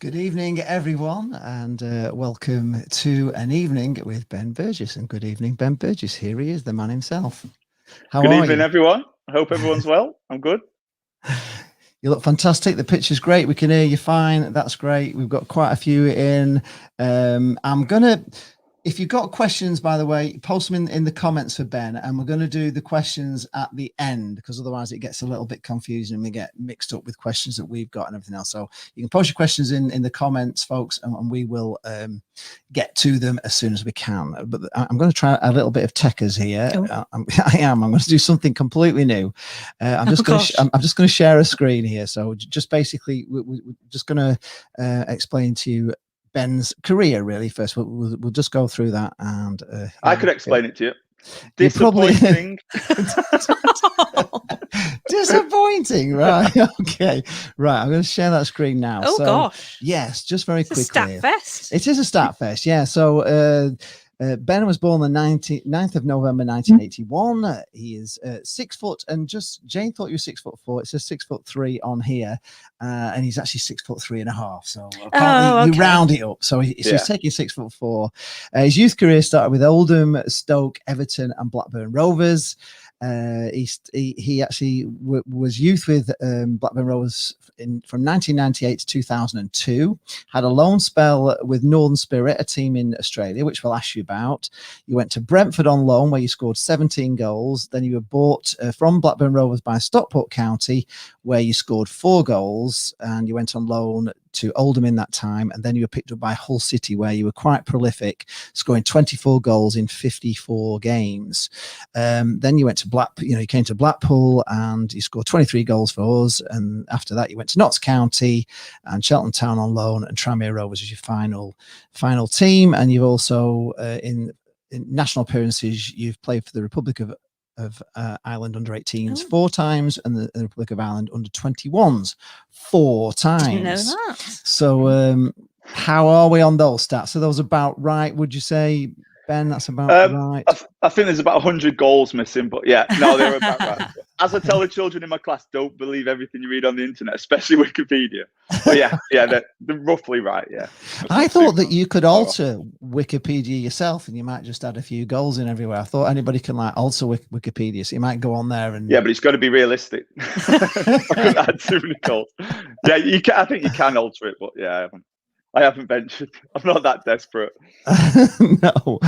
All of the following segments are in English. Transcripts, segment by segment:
Good evening, everyone, and welcome to an evening with Ben Burgess. And good evening, Ben Burgess. Here he is, the man himself. How Good are evening, you? everyone. I hope everyone's well. I'm good. You look fantastic. The picture's great. We can hear you fine. That's great. We've got quite a few in. If you've got questions, by the way, post them in the comments for Ben, and we're going to do the questions at the end because otherwise it gets a little bit confusing and we get mixed up with questions that we've got and everything else. So you can post your questions in the comments, folks, and we will get to them as soon as we can. But I'm going to try a little bit of techers here. I'm going to do something completely new. I'm just going to share a screen here. So just basically, we're just going to explain to you Ben's career, really. First, we'll just go through that, and I could explain it to you. Disappointing. Disappointing, right? Okay, right. I'm going to share that screen now. Oh, gosh. Yes, just very quickly. Stat fest. It is a stat fest, yeah. So Ben was born the 9th of November 1981. He is 6 foot, and just Jane thought you were 6'4". It says 6'3" on here, and he's actually 6'3.5". So apparently you round it up. So he's taking 6'4". His youth career started with Oldham, Stoke, Everton, and Blackburn Rovers. He actually was youth with Blackburn Rovers from 1998 to 2002. Had a loan spell with Northern Spirit, a team in Australia, which we'll ask you about. You went to Brentford on loan, where you scored 17 goals. Then you were bought from Blackburn Rovers by Stockport County, where you scored 4 goals, and you went on loan to Oldham in that time, and then you were picked up by Hull City, where you were quite prolific, scoring 24 goals in 54 games. Then you went to you came to Blackpool, and you scored 23 goals for us. And after that, you went to Notts County and Cheltenham Town on loan, and Tranmere Rovers as your final team. And you've also in national appearances, you've played for the Republic of Ireland under 18s 4 times, and the Republic of Ireland under 21s 4 times. Didn't know that. So how are we on those stats? So those about right, would you say, Ben? That's about right. I think there's about 100 goals missing, but yeah, no, they're about right. As I tell the children in my class, don't believe everything you read on the internet, especially Wikipedia. But yeah, they're roughly right. Yeah. I thought that you could alter Wikipedia yourself, and you might just add a few goals in everywhere. I thought anybody can alter Wikipedia, so you might go on there and but it's got to be realistic. I couldn't add too many goals. Yeah, you can. I think you can alter it, but yeah, I haven't ventured. I'm not that desperate. No,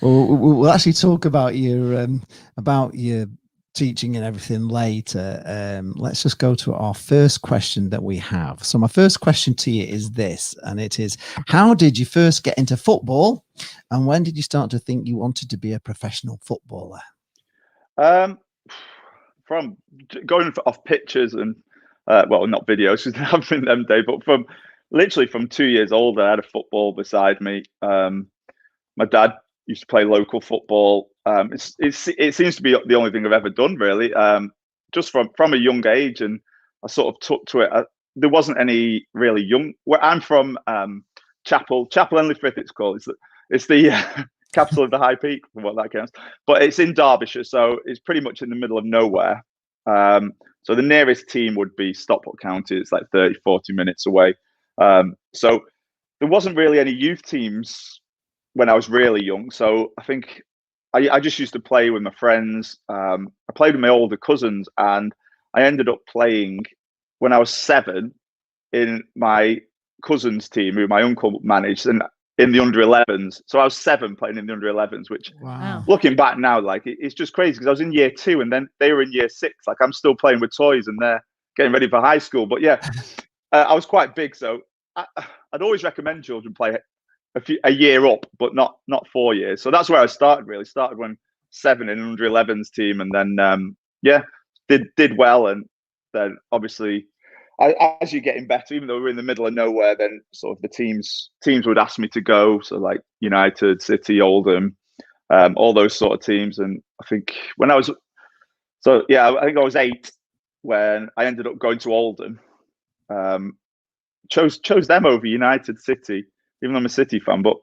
we'll actually talk about your teaching and everything later. Let's just go to our first question that we have. So my first question to you is this, and it is: how did you first get into football, and when did you start to think you wanted to be a professional footballer? From going off pictures and not videos, because they haven't been them day, but from 2 years old, I had a football beside me. My dad used to play local football. It seems to be the only thing I've ever done, really. Just from a young age, and I sort of took to it. There wasn't any really young. Where I'm from, Chapel Enlifrith, it's called. It's the capital of the High Peak, for what that counts. But it's in Derbyshire, so it's pretty much in the middle of nowhere. So the nearest team would be Stockport County. It's like 30, 40 minutes away. So there wasn't really any youth teams when I was really young. So I think I just used to play with my friends. I played with my older cousins, and I ended up playing when I was 7 in my cousin's team, who my uncle managed, and in the under 11s. So I was 7 playing in the under 11s, which looking back now, it's just crazy, because I was in year 2 and then they were in year 6. I'm still playing with toys and they're getting ready for high school. But yeah, I was quite big. So I'd always recommend children play a year up, but not 4 years. So that's where I started, really. Started when 7 in an under 11s team, and then did well. And then obviously, as you're getting better, even though we're in the middle of nowhere, then sort of the teams would ask me to go. So like United, City, Oldham, all those sort of teams. And I think I think I was 8 when I ended up going to Oldham. Chose them over United, City, even though I'm a City fan. But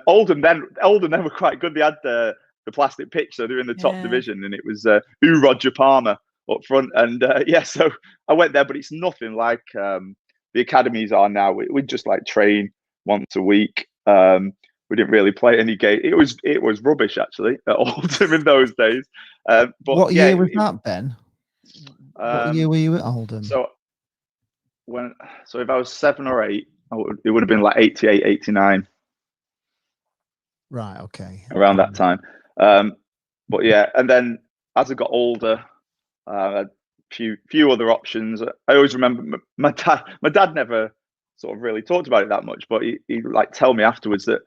Oldham then were quite good. They had the plastic pitch, so they're in the top division, and it was Roger Palmer up front. And so I went there, but it's nothing like the the academies are now. We just like train once a week. We didn't really play any game. It was rubbish actually at Oldham in those days. But what year was that, Ben? What year were you at Oldham? So if I was 7 or 8, it would have been like 88, 89. Right. Okay. Around that time. But yeah, and then as I got older, a few other options. I always remember my dad never sort of really talked about it that much, but he like tell me afterwards that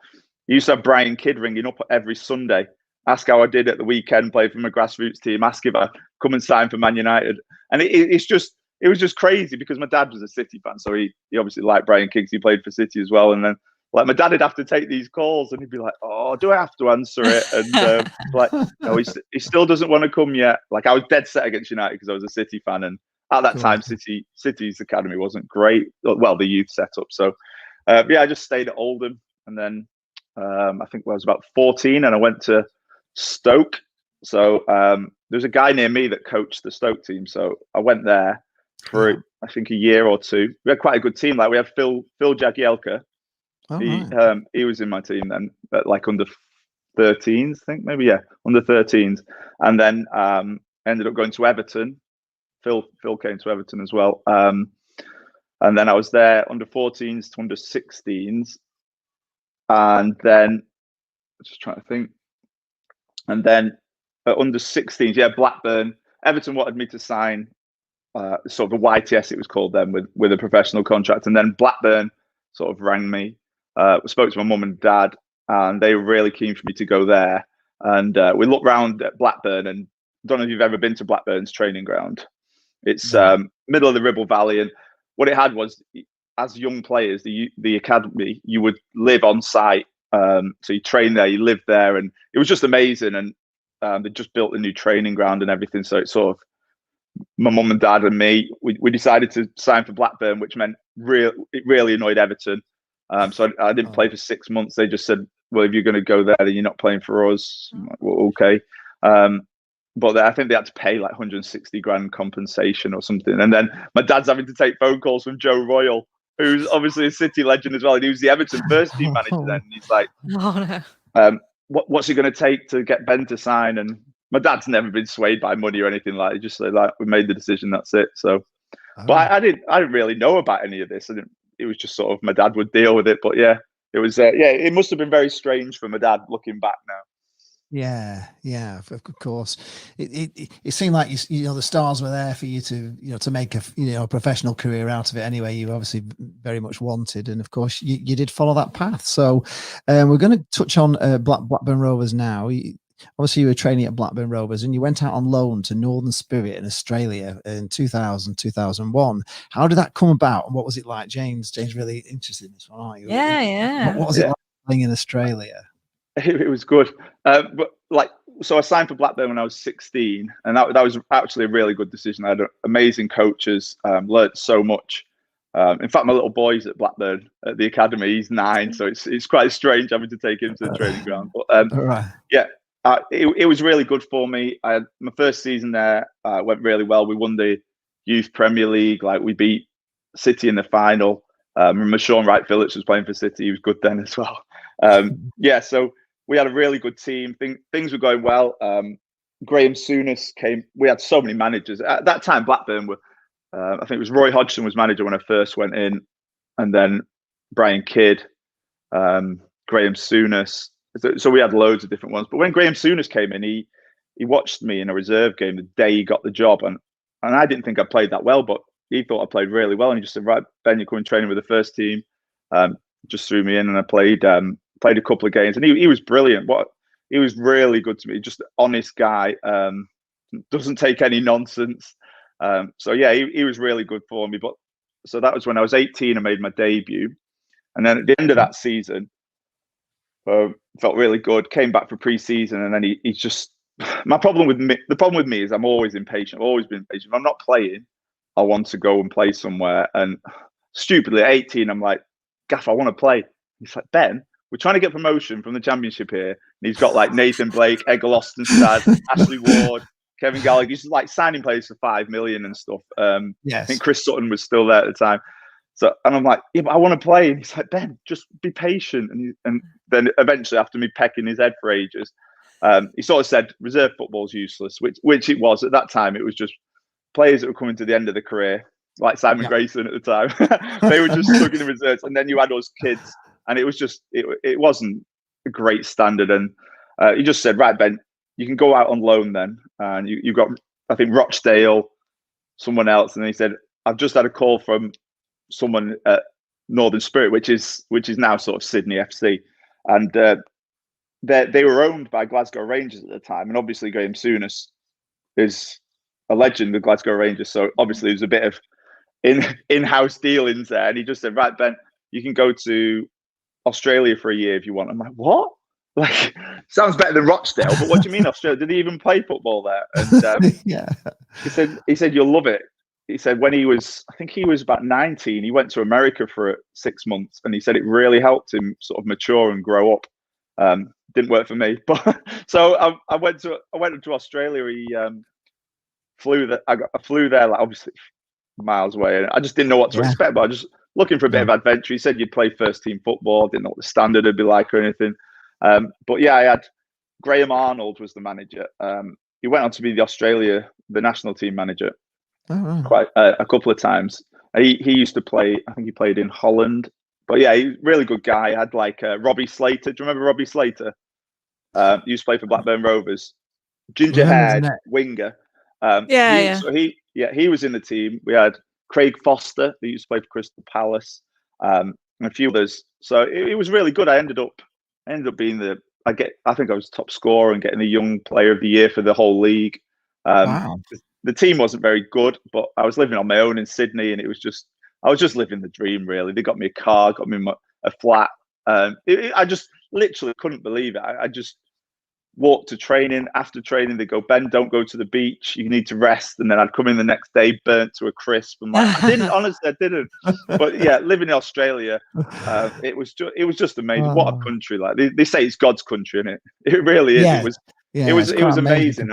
he used to have Brian Kidd ringing up every Sunday, ask how I did at the weekend, play for my grassroots team, ask if I come and sign for Man United. And it was just crazy because my dad was a City fan, so he obviously liked Brian Kidd. He played for City as well, and then like my dad would have to take these calls, and he'd be like, "Oh, do I have to answer it?" And like, no, he still doesn't want to come yet. Like I was dead set against United because I was a City fan, and at that time, City's academy wasn't great. Well, the youth setup. So yeah, I just stayed at Oldham, and then I think I was about 14, and I went to Stoke. So there's a guy near me that coached the Stoke team, so I went there for I think a year or two. We had quite a good team. Like we had Phil Jagielka. He was in my team then, at like under 13s, I think maybe, yeah, under 13s, and then ended up going to Everton. Phil came to Everton as well, and then I was there under 14s to under 16s, and then just trying to think, and then under 16s, yeah, Blackburn. Everton wanted me to sign sort of a YTS, it was called then, with a professional contract, and then Blackburn sort of rang me. Spoke to my mum and dad, and they were really keen for me to go there. And we looked round at Blackburn, and I don't know if you've ever been to Blackburn's training ground. It's middle of the Ribble Valley, and what it had was, as young players, the academy, you would live on site. So you train there, you live there, and it was just amazing. And they just built a new training ground and everything. So it's sort of my mum and dad and me, we decided to sign for Blackburn, which meant it really annoyed Everton. So I didn't play for 6 months. They just said, well, if you're going to go there, then you're not playing for us. I'm like, well, okay. But I think they had to pay like 160 grand compensation or something. And then my dad's having to take phone calls from Joe Royal, who's obviously a City legend as well. And he was the Everton first team manager then. And he's like, what's it going to take to get Ben to sign? And my dad's never been swayed by money or anything like that. He just said, like, we made the decision, that's it. So, but I didn't really know about any of this. It was just sort of my dad would deal with it. But yeah, it was, it must have been very strange for my dad looking back now. Yeah, of course. It seemed like the stars were there for you to make a professional career out of it. Anyway, you obviously very much wanted, and of course you did follow that path. So we're going to touch on Blackburn Rovers now. Obviously, you were training at Blackburn Rovers, and you went out on loan to Northern Spirit in Australia in 2000, 2001. How did that come about, and what was it like? James, really interested in this one, aren't you? Yeah. What was it like playing in Australia? It was good, but so I signed for Blackburn when I was 16, and that was actually a really good decision. I had amazing coaches, learned so much. In fact, my little boy's at Blackburn at the academy. He's 9, so it's quite strange having to take him to the training ground. But it was really good for me. I had my first season there, went really well. We won the Youth Premier League. Like, we beat City in the final. Remember Sean Wright-Phillips was playing for City. He was good then as well. So we had a really good team. Things were going well. Graham Souness came. We had so many managers at that time. Blackburn were, I think it was Roy Hodgson was manager when I first went in, and then Brian Kidd, Graham Souness. So we had loads of different ones. But when Graham Souness came in, he watched me in a reserve game the day he got the job, and I didn't think I played that well, but he thought I played really well, and he just said, "Right, Ben, you're coming training with the first team." Just threw me in, and I played a couple of games, and he was brilliant. He was really good to me, just an honest guy, doesn't take any nonsense. So yeah, he was really good for me. But so that was when I was 18. I made my debut, and then at the end of that season, felt really good. Came back for pre-season, and then he's just the problem with me is I'm always impatient. I've always been impatient. If I'm not playing, I want to go and play somewhere. And stupidly at 18, I'm like, Gaff, I want to play. He's like, Ben, we're trying to get promotion from the Championship here. And he's got like Nathan Blake, Egil Ostenstad, Ashley Ward, Kevin Gallagher. He's like signing players for 5 million and stuff. I think Chris Sutton was still there at the time. So, and I'm like, yeah, but I want to play. And he's like, Ben, just be patient. And then eventually, after me pecking his head for ages, he sort of said, reserve football's useless, which it was at that time. It was just players that were coming to the end of the career, like Simon Grayson at the time. They were just stuck in the reserves, and then you had us kids, and it was just it wasn't a great standard. And he just said, right, Ben, you can go out on loan then, and you got, I think, Rochdale, someone else, and he said, I've just had a call from someone at Northern Spirit, which is now sort of Sydney FC, and they were owned by Glasgow Rangers at the time, and obviously Graham Souness is a legend of Glasgow Rangers, so obviously there's a bit of in-house dealings there, and he just said, right, Ben, you can go to Australia for a year if you want. I'm like, what? Like, sounds better than Rochdale, but what do you mean Australia? Did he even play football there? And he said you'll love it. He said when he was, I think he was about 19, he went to America for 6 months, and he said it really helped him sort of mature and grow up. Didn't work for me, but so I went to Australia. He flew there. I flew there, like, obviously miles away, and I just didn't know what to expect. But I was just looking for a bit of adventure. He said you'd play first team football. Didn't know what the standard would be like or anything. But yeah, I had Graham Arnold was the manager. He went on to be the national team manager. Quite a couple of times. He used to play. I think he played in Holland. But yeah, he's a really good guy. I had like Robbie Slater. Do you remember Robbie Slater? He used to play for Blackburn Rovers. Ginger-haired winger. So he was in the team. We had Craig Foster, who used to play for Crystal Palace, and a few others. So it was really good. I ended up being I think I was top scorer and getting the young player of the year for the whole league. Wow. The team wasn't very good, but I was living on my own in Sydney, and I was just living the dream, really. They got me a car, got me a flat. I just literally couldn't believe it. I just walked to training. After training, they go, Ben, don't go to the beach. You need to rest. And then I'd come in the next day, burnt to a crisp. I'm like, I didn't. But yeah, living in Australia, it was just amazing. What a country! Like they say, it's God's country, isn't it? It really is. It was amazing.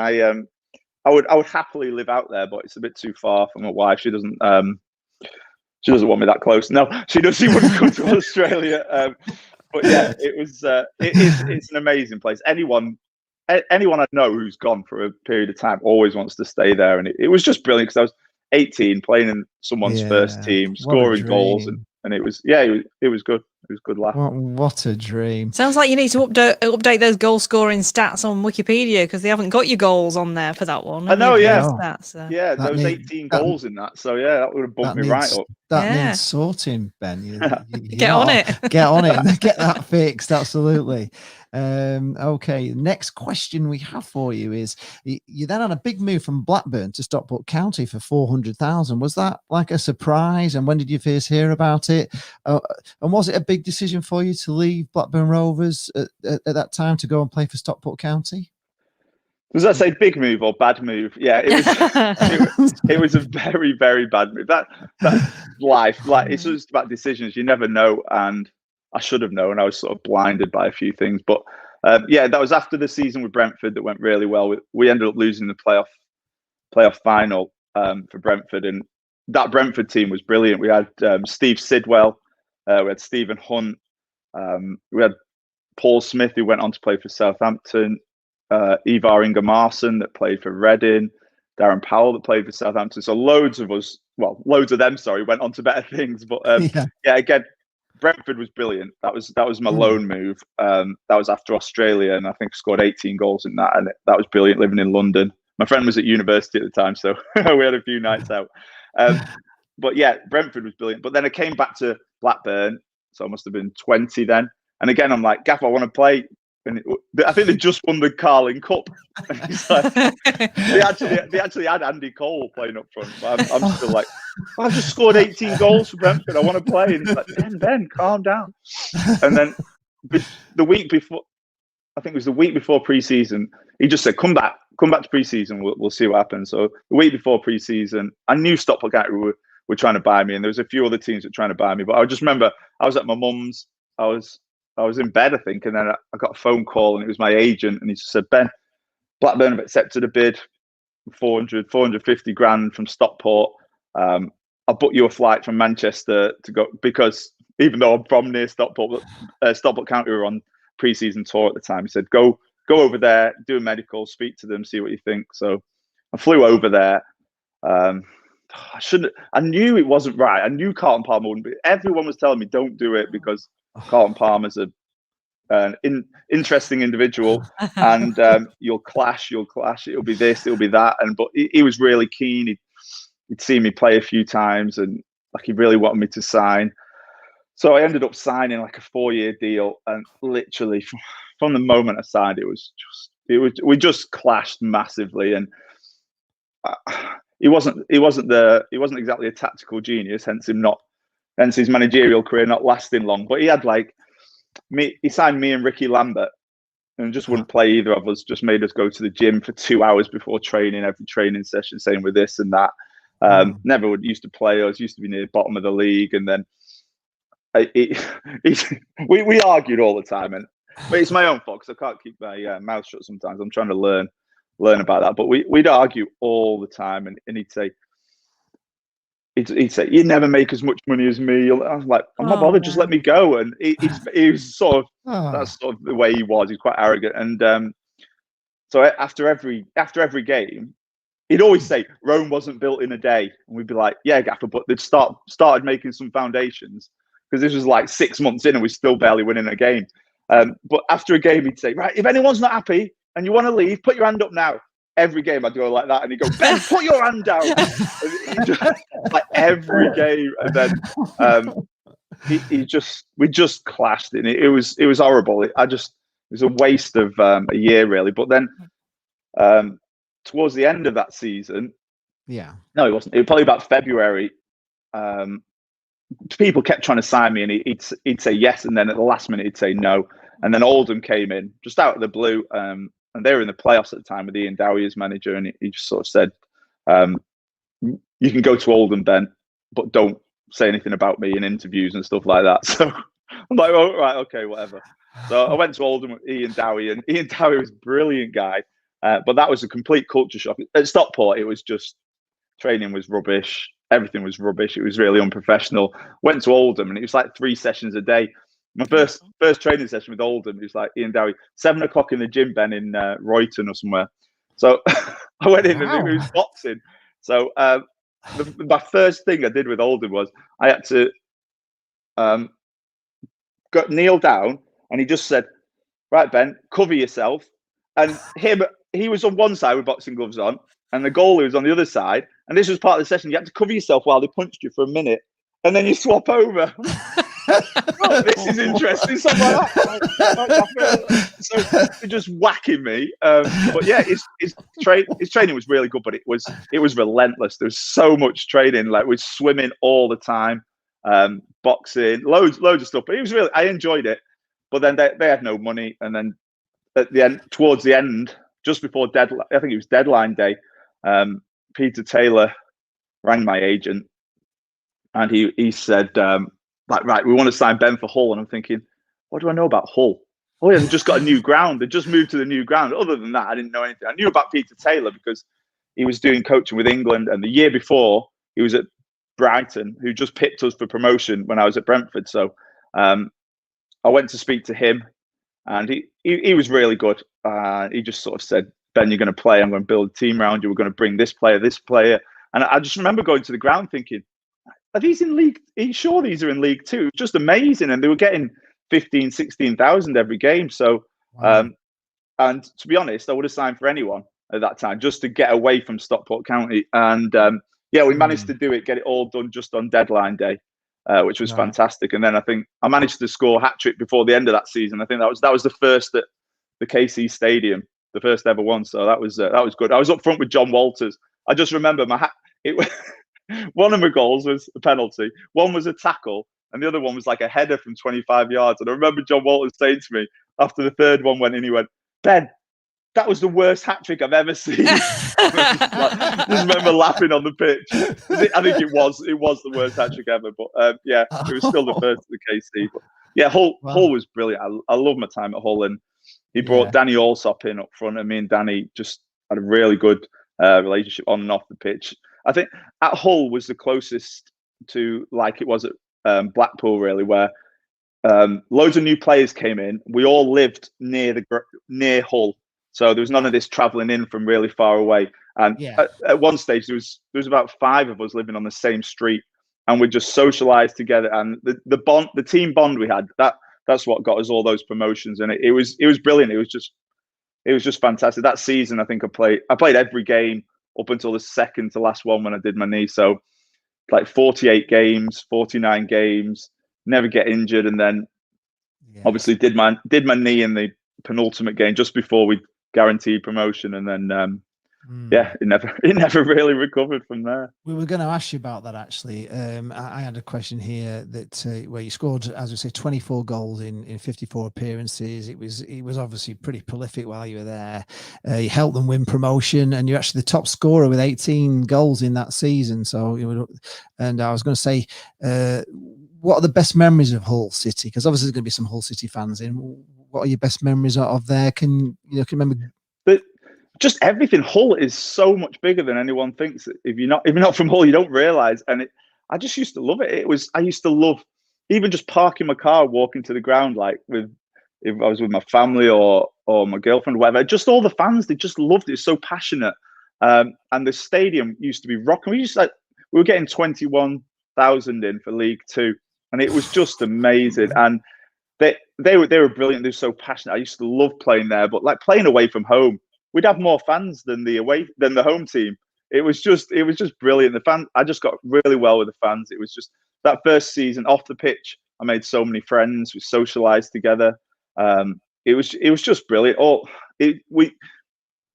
I would happily live out there, but it's a bit too far for my wife. She doesn't want me that close. No, she wouldn't come to Australia. But yeah, it's an amazing place. Anyone I know who's gone for a period of time always wants to stay there, and it was just brilliant because I was 18 playing in someone's first team, scoring goals, and it was good. It was a good laugh. What a dream! Sounds like you need to update those goal scoring stats on Wikipedia because they haven't got your goals on there for that one. I know, stats, so. Yeah, there was 18 goals in that, so yeah, that would have bumped me right up. That needs sorting, Ben. You get on it and get that fixed. Absolutely. Okay, next question we have for you is: you then had a big move from Blackburn to Stockport County for 400,000. Was that like a surprise? And when did you first hear about it? And was it a big decision for you to leave Blackburn Rovers at that time to go and play for Stockport County? Does that say big move or bad move? Yeah, it was a very, very bad move. That life, like, it's just about decisions. You never know, and I should have known. I was sort of blinded by a few things, but yeah, that was after the season with Brentford that went really well. We ended up losing the playoff final for Brentford, and that Brentford team was brilliant. We had Steve Sidwell, we had Stephen Hunt, we had Paul Smith, who went on to play for Southampton, Ivar Ingemarson that played for Reading, Darren Powell that played for Southampton. So loads of them, went on to better things. But yeah, again, Brentford was brilliant. That was my loan move. That was after Australia, and I think I scored 18 goals in that, and that was brilliant living in London. My friend was at university at the time, so we had a few nights out. But yeah, Brentford was brilliant. But then I came back to Blackburn, so I must have been 20 then. And again, I'm like, Gaff, I want to play. And I think they just won the Carling Cup. And he's like, they actually had Andy Cole playing up front. But I'm still like, I've just scored 18 goals for Brentford. I want to play. And he's like, Ben, calm down. And then the week before, I think it was the week before pre-season, he just said, come back to pre-season. We'll see what happens. So the week before pre-season, I knew Stockport County were trying to buy me, and there was a few other teams that were trying to buy me. But I just remember I was at my mum's. I was in bed, I think, and then I got a phone call, and it was my agent, and he just said, Ben, Blackburn have accepted a bid, 450 grand from Stockport. I'll book you a flight from Manchester to go, because even though I'm from near Stockport County, we were on pre-season tour at the time. He said, go over there, do a medical, speak to them, see what you think. So I flew over there. I knew it wasn't right. I knew Carlton Palmer wouldn't be. Everyone was telling me, don't do it, because Carlton Palmer's an interesting individual, and you'll clash. It'll be this, it'll be that. But he was really keen. He'd seen me play a few times, and like he really wanted me to sign. So I ended up signing like a 4-year deal, and literally from the moment I signed, we just clashed massively. And he wasn't exactly a tactical genius, hence his managerial career not lasting long. But he had he signed me and Ricky Lambert, and just wouldn't play either of us. Just made us go to the gym for 2 hours before training, every training session, saying we're this and that. Never used to play us. Used to be near the bottom of the league, and then we argued all the time. But it's my own fault, because I can't keep my mouth shut sometimes. I'm trying to learn about that. But we'd argue all the time, and he'd say, you never make as much money as me. I was like, I'm not bothered, just let me go. And he was sort of, that's sort of the way he was. He's quite arrogant. And so after every game, he'd always say, Rome wasn't built in a day. And we'd be like, yeah, Gaffer, but they'd started making some foundations, because this was like 6 months in and we're still barely winning a game. But after a game, he'd say, right, if anyone's not happy and you want to leave, put your hand up now. Every game I'd go like that, and he'd go, Ben, put your hand down. Like every game. And then we just clashed, and it was horrible. It was a waste of a year, really. But then towards the end of that season, no, it wasn't. It was probably about February. People kept trying to sign me, and he'd say yes, and then at the last minute he'd say no. And then Oldham came in just out of the blue, and they were in the playoffs at the time with Ian Dowie as manager, and he just sort of said, you can go to Oldham, Ben, but don't say anything about me in interviews and stuff like that. So I'm like, oh, right, okay, whatever. So I went to Oldham with Ian Dowie, and Ian Dowie was a brilliant guy, but that was a complete culture shock. At Stockport, it was just, training was rubbish, everything was rubbish, it was really unprofessional. Went to Oldham, and it was like 3 sessions a day. My first training session with Oldham, it was like Ian Dowie, 7 o'clock in the gym, Ben, in Royton or somewhere. So I went in, and it was boxing. So my first thing I did with Oldham was I had to kneel down, and he just said, right, Ben, cover yourself. And he was on one side with boxing gloves on, and the goalie was on the other side. And this was part of the session. You had to cover yourself while they punched you for a minute, and then you swap over. Oh, this is interesting. Something like that. So they're just whacking me. But yeah, his training was really good, but it was relentless. There was so much training. Like, we're swimming all the time, boxing, loads of stuff. But it was really, I enjoyed it. But then they had no money, and then at the end, towards the end, just before deadline, I think it was deadline day, Peter Taylor rang my agent, and he said, right, we want to sign Ben for Hull. And I'm thinking, what do I know about Hull? Oh yeah, they've just got a new ground. They just moved to the new ground. Other than that, I didn't know anything. I knew about Peter Taylor because he was doing coaching with England, and the year before he was at Brighton, who just picked us for promotion when I was at Brentford. So I went to speak to him, and he was really good. He just sort of said, Ben, you're going to play. I'm going to build a team around you. We're going to bring this player. And I just remember going to the ground thinking, are these in League? Are you sure these are in League Two? Just amazing. And they were getting 15, 16,000 every game. So, wow. And to be honest, I would have signed for anyone at that time just to get away from Stockport County. And yeah, we managed to do it, get it all done just on deadline day, which was fantastic. And then I think I managed to score a hat-trick before the end of that season. I think that was the first at the KC Stadium, the first ever one. So that was good. I was up front with John Walters. I just remember one of my goals was a penalty, one was a tackle, and the other one was like a header from 25 yards. And I remember John Walters saying to me after the third one went in, he went, Ben, that was the worst hat-trick I've ever seen. I just remember laughing on the pitch. I think it was the worst hat-trick ever. But yeah, it was still the first of the KC. But yeah, Hull was brilliant. I love my time at Hull, and he brought Danny Allsop in up front, and me and Danny just had a really good relationship on and off the pitch. I think at Hull was the closest to like it was at Blackpool, really, where loads of new players came in. We all lived near Hull, so there was none of this travelling in from really far away. And at one stage, there was about 5 of us living on the same street, and we just socialised together. And the team bond we had, that's what got us all those promotions. And it was brilliant. It was just fantastic. That season, I think I played every game up until the second to last one when I did my knee. So like 48 games, 49 games, never get injured, and then obviously did my knee in the penultimate game just before we guaranteed promotion, and then it never really recovered from there. We were going to ask you about that, actually. I had a question here that where you scored, as we say, 24 goals in 54 appearances. It was obviously pretty prolific while you were there. You helped them win promotion, and you're actually the top scorer with 18 goals in that season. So and I was going to say, what are the best memories of Hull City? Because obviously there's going to be some Hull City fans in. What are your best memories of there? Can you remember? Just everything. Hull is so much bigger than anyone thinks. If you're not from Hull, you don't realise. And I just used to love it. I used to love even just parking my car, walking to the ground, like if I was with my family or my girlfriend, or whatever. Just all the fans, they just loved it. It's so passionate. And the stadium used to be rocking. We were getting 21,000 in for League Two, and it was just amazing. And they were brilliant. They were so passionate. I used to love playing there, but like playing away from home, we'd have more fans than the home team. It was just brilliant. I just got really well with the fans. It was just that first season off the pitch. I made so many friends. We socialised together. It was just brilliant.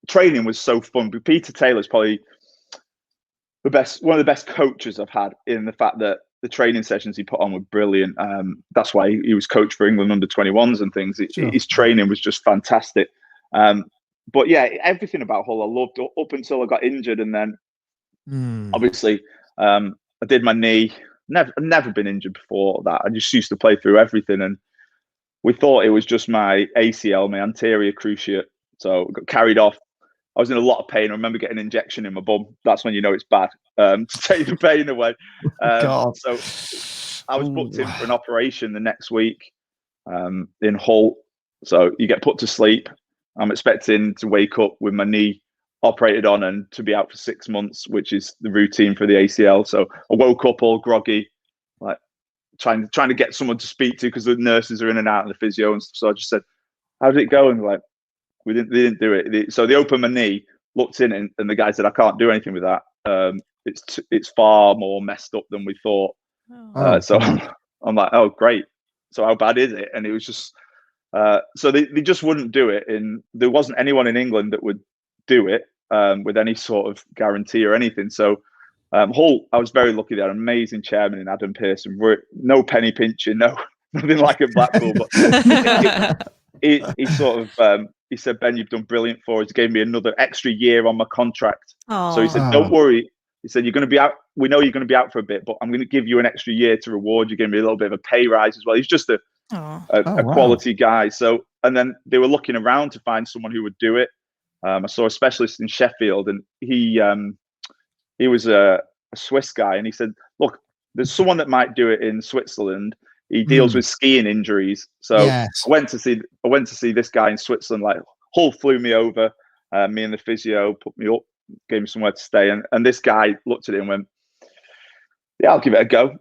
Training was so fun. But Peter Taylor's probably one of the best coaches I've had, in the fact that the training sessions he put on were brilliant. That's why he was coach for England under-21s and things. His training was just fantastic. But yeah, everything about Hull I loved up until I got injured, and then obviously I did my knee. Never been injured before that. I just used to play through everything, and we thought it was just my ACL, my anterior cruciate. So I got carried off. I was in a lot of pain. I remember getting an injection in my bum. That's when you know it's bad, to take the pain away. So I was booked in for an operation the next week in Hull. So you get put to sleep. I'm expecting to wake up with my knee operated on and to be out for 6 months, which is the routine for the ACL. So I woke up all groggy, like trying to get someone to speak to, because the nurses are in and out and the physio and stuff. So I just said, "How did it go?" And like, they didn't do it. So they opened my knee, looked in, and the guy said, "I can't do anything with that. It's far more messed up than we thought." So I'm like, "Oh, great. So how bad is it?" And it was just. So they just wouldn't do it. There wasn't anyone in England that would do it with any sort of guarantee or anything. So Hull, I was very lucky. They had an amazing chairman in Adam Pearson. No penny pinching, nothing like at Blackpool. But he sort of he said, "Ben, you've done brilliant for us." He gave me another extra year on my contract. Aww. So he said, "Don't worry." He said, "You're going to be out. We know you're going to be out for a bit, but I'm going to give you an extra year to reward you. Give me a little bit of a pay rise as well." He's just a quality guy. So, and then they were looking around to find someone who would do it. I saw a specialist in Sheffield, and he was a Swiss guy, and he said, "Look, there's someone that might do it in Switzerland. He deals with skiing injuries." So I went to see this guy in Switzerland. Like, Hull flew me over, me and the physio put me up, gave me somewhere to stay, and this guy looked at it and went, "Yeah, I'll give it a go."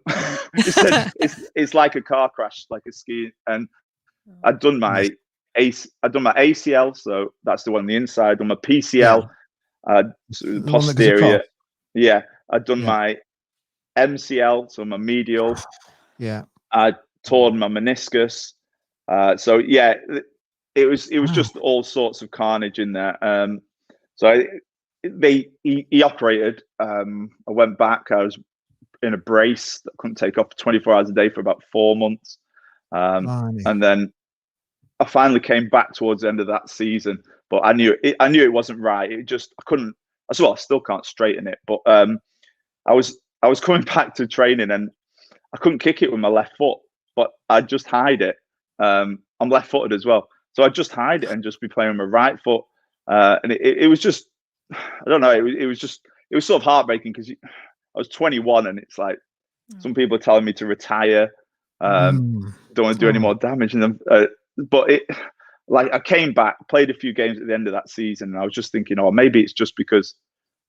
He said, it's like a car crash, like a ski. And I'd done my ACL, so that's the one on the inside. Done my PCL, posterior. Yeah, I'd done my MCL, so my medial. Yeah, I'd torn my meniscus. So yeah, it was just all sorts of carnage in there. So he operated. I went back. I was in a brace that couldn't take off 24 hours a day for about 4 months. And then I finally came back towards the end of that season, but I knew it wasn't right. I couldn't, as well, I still can't straighten it, but I was coming back to training and I couldn't kick it with my left foot, but I'd just hide it. I'm left footed as well. So I'd just hide it and just be playing with my right foot. And it was just, I don't know, it was sort of heartbreaking, because I was 21 and it's like, Some people are telling me to retire. Don't want to do any more damage in them. But I came back, played a few games at the end of that season, and I was just thinking, oh, maybe it's just because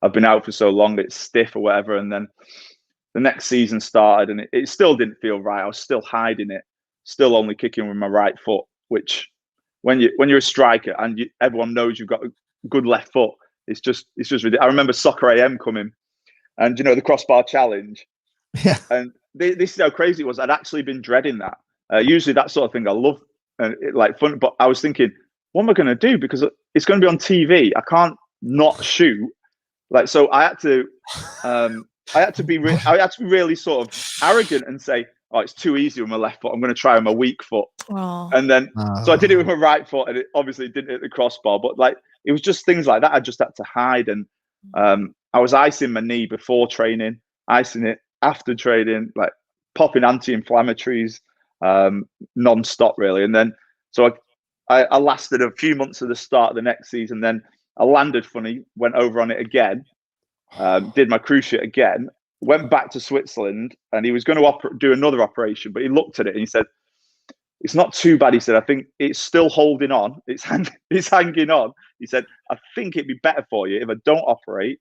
I've been out for so long, it's stiff or whatever. And then the next season started, and it still didn't feel right. I was still hiding it, still only kicking with my right foot, which when you're a striker and everyone knows you've got a good left foot, it's just ridiculous. I remember Soccer AM coming, and the crossbar challenge. Yeah. And this is how crazy it was. I'd actually been dreading that. Usually that sort of thing I love, fun. But I was thinking, what am I going to do? Because it's going to be on TV. I can't not shoot. So I had to be really sort of arrogant and say, oh, it's too easy with my left foot. I'm going to try with my weak foot. Oh. And then, so I did it with my right foot, and it obviously didn't hit the crossbar. But it was just things like that. I just had to hide, and I was icing my knee before training, icing it after training, popping anti-inflammatories non-stop, really. And then, so I lasted a few months at the start of the next season. Then I landed funny, went over on it again, did my cruciate again, went back to Switzerland, and he was going to do another operation, but he looked at it and he said, it's not too bad. He said, I think it's still holding on. It's hanging on. He said, I think it'd be better for you if I don't operate.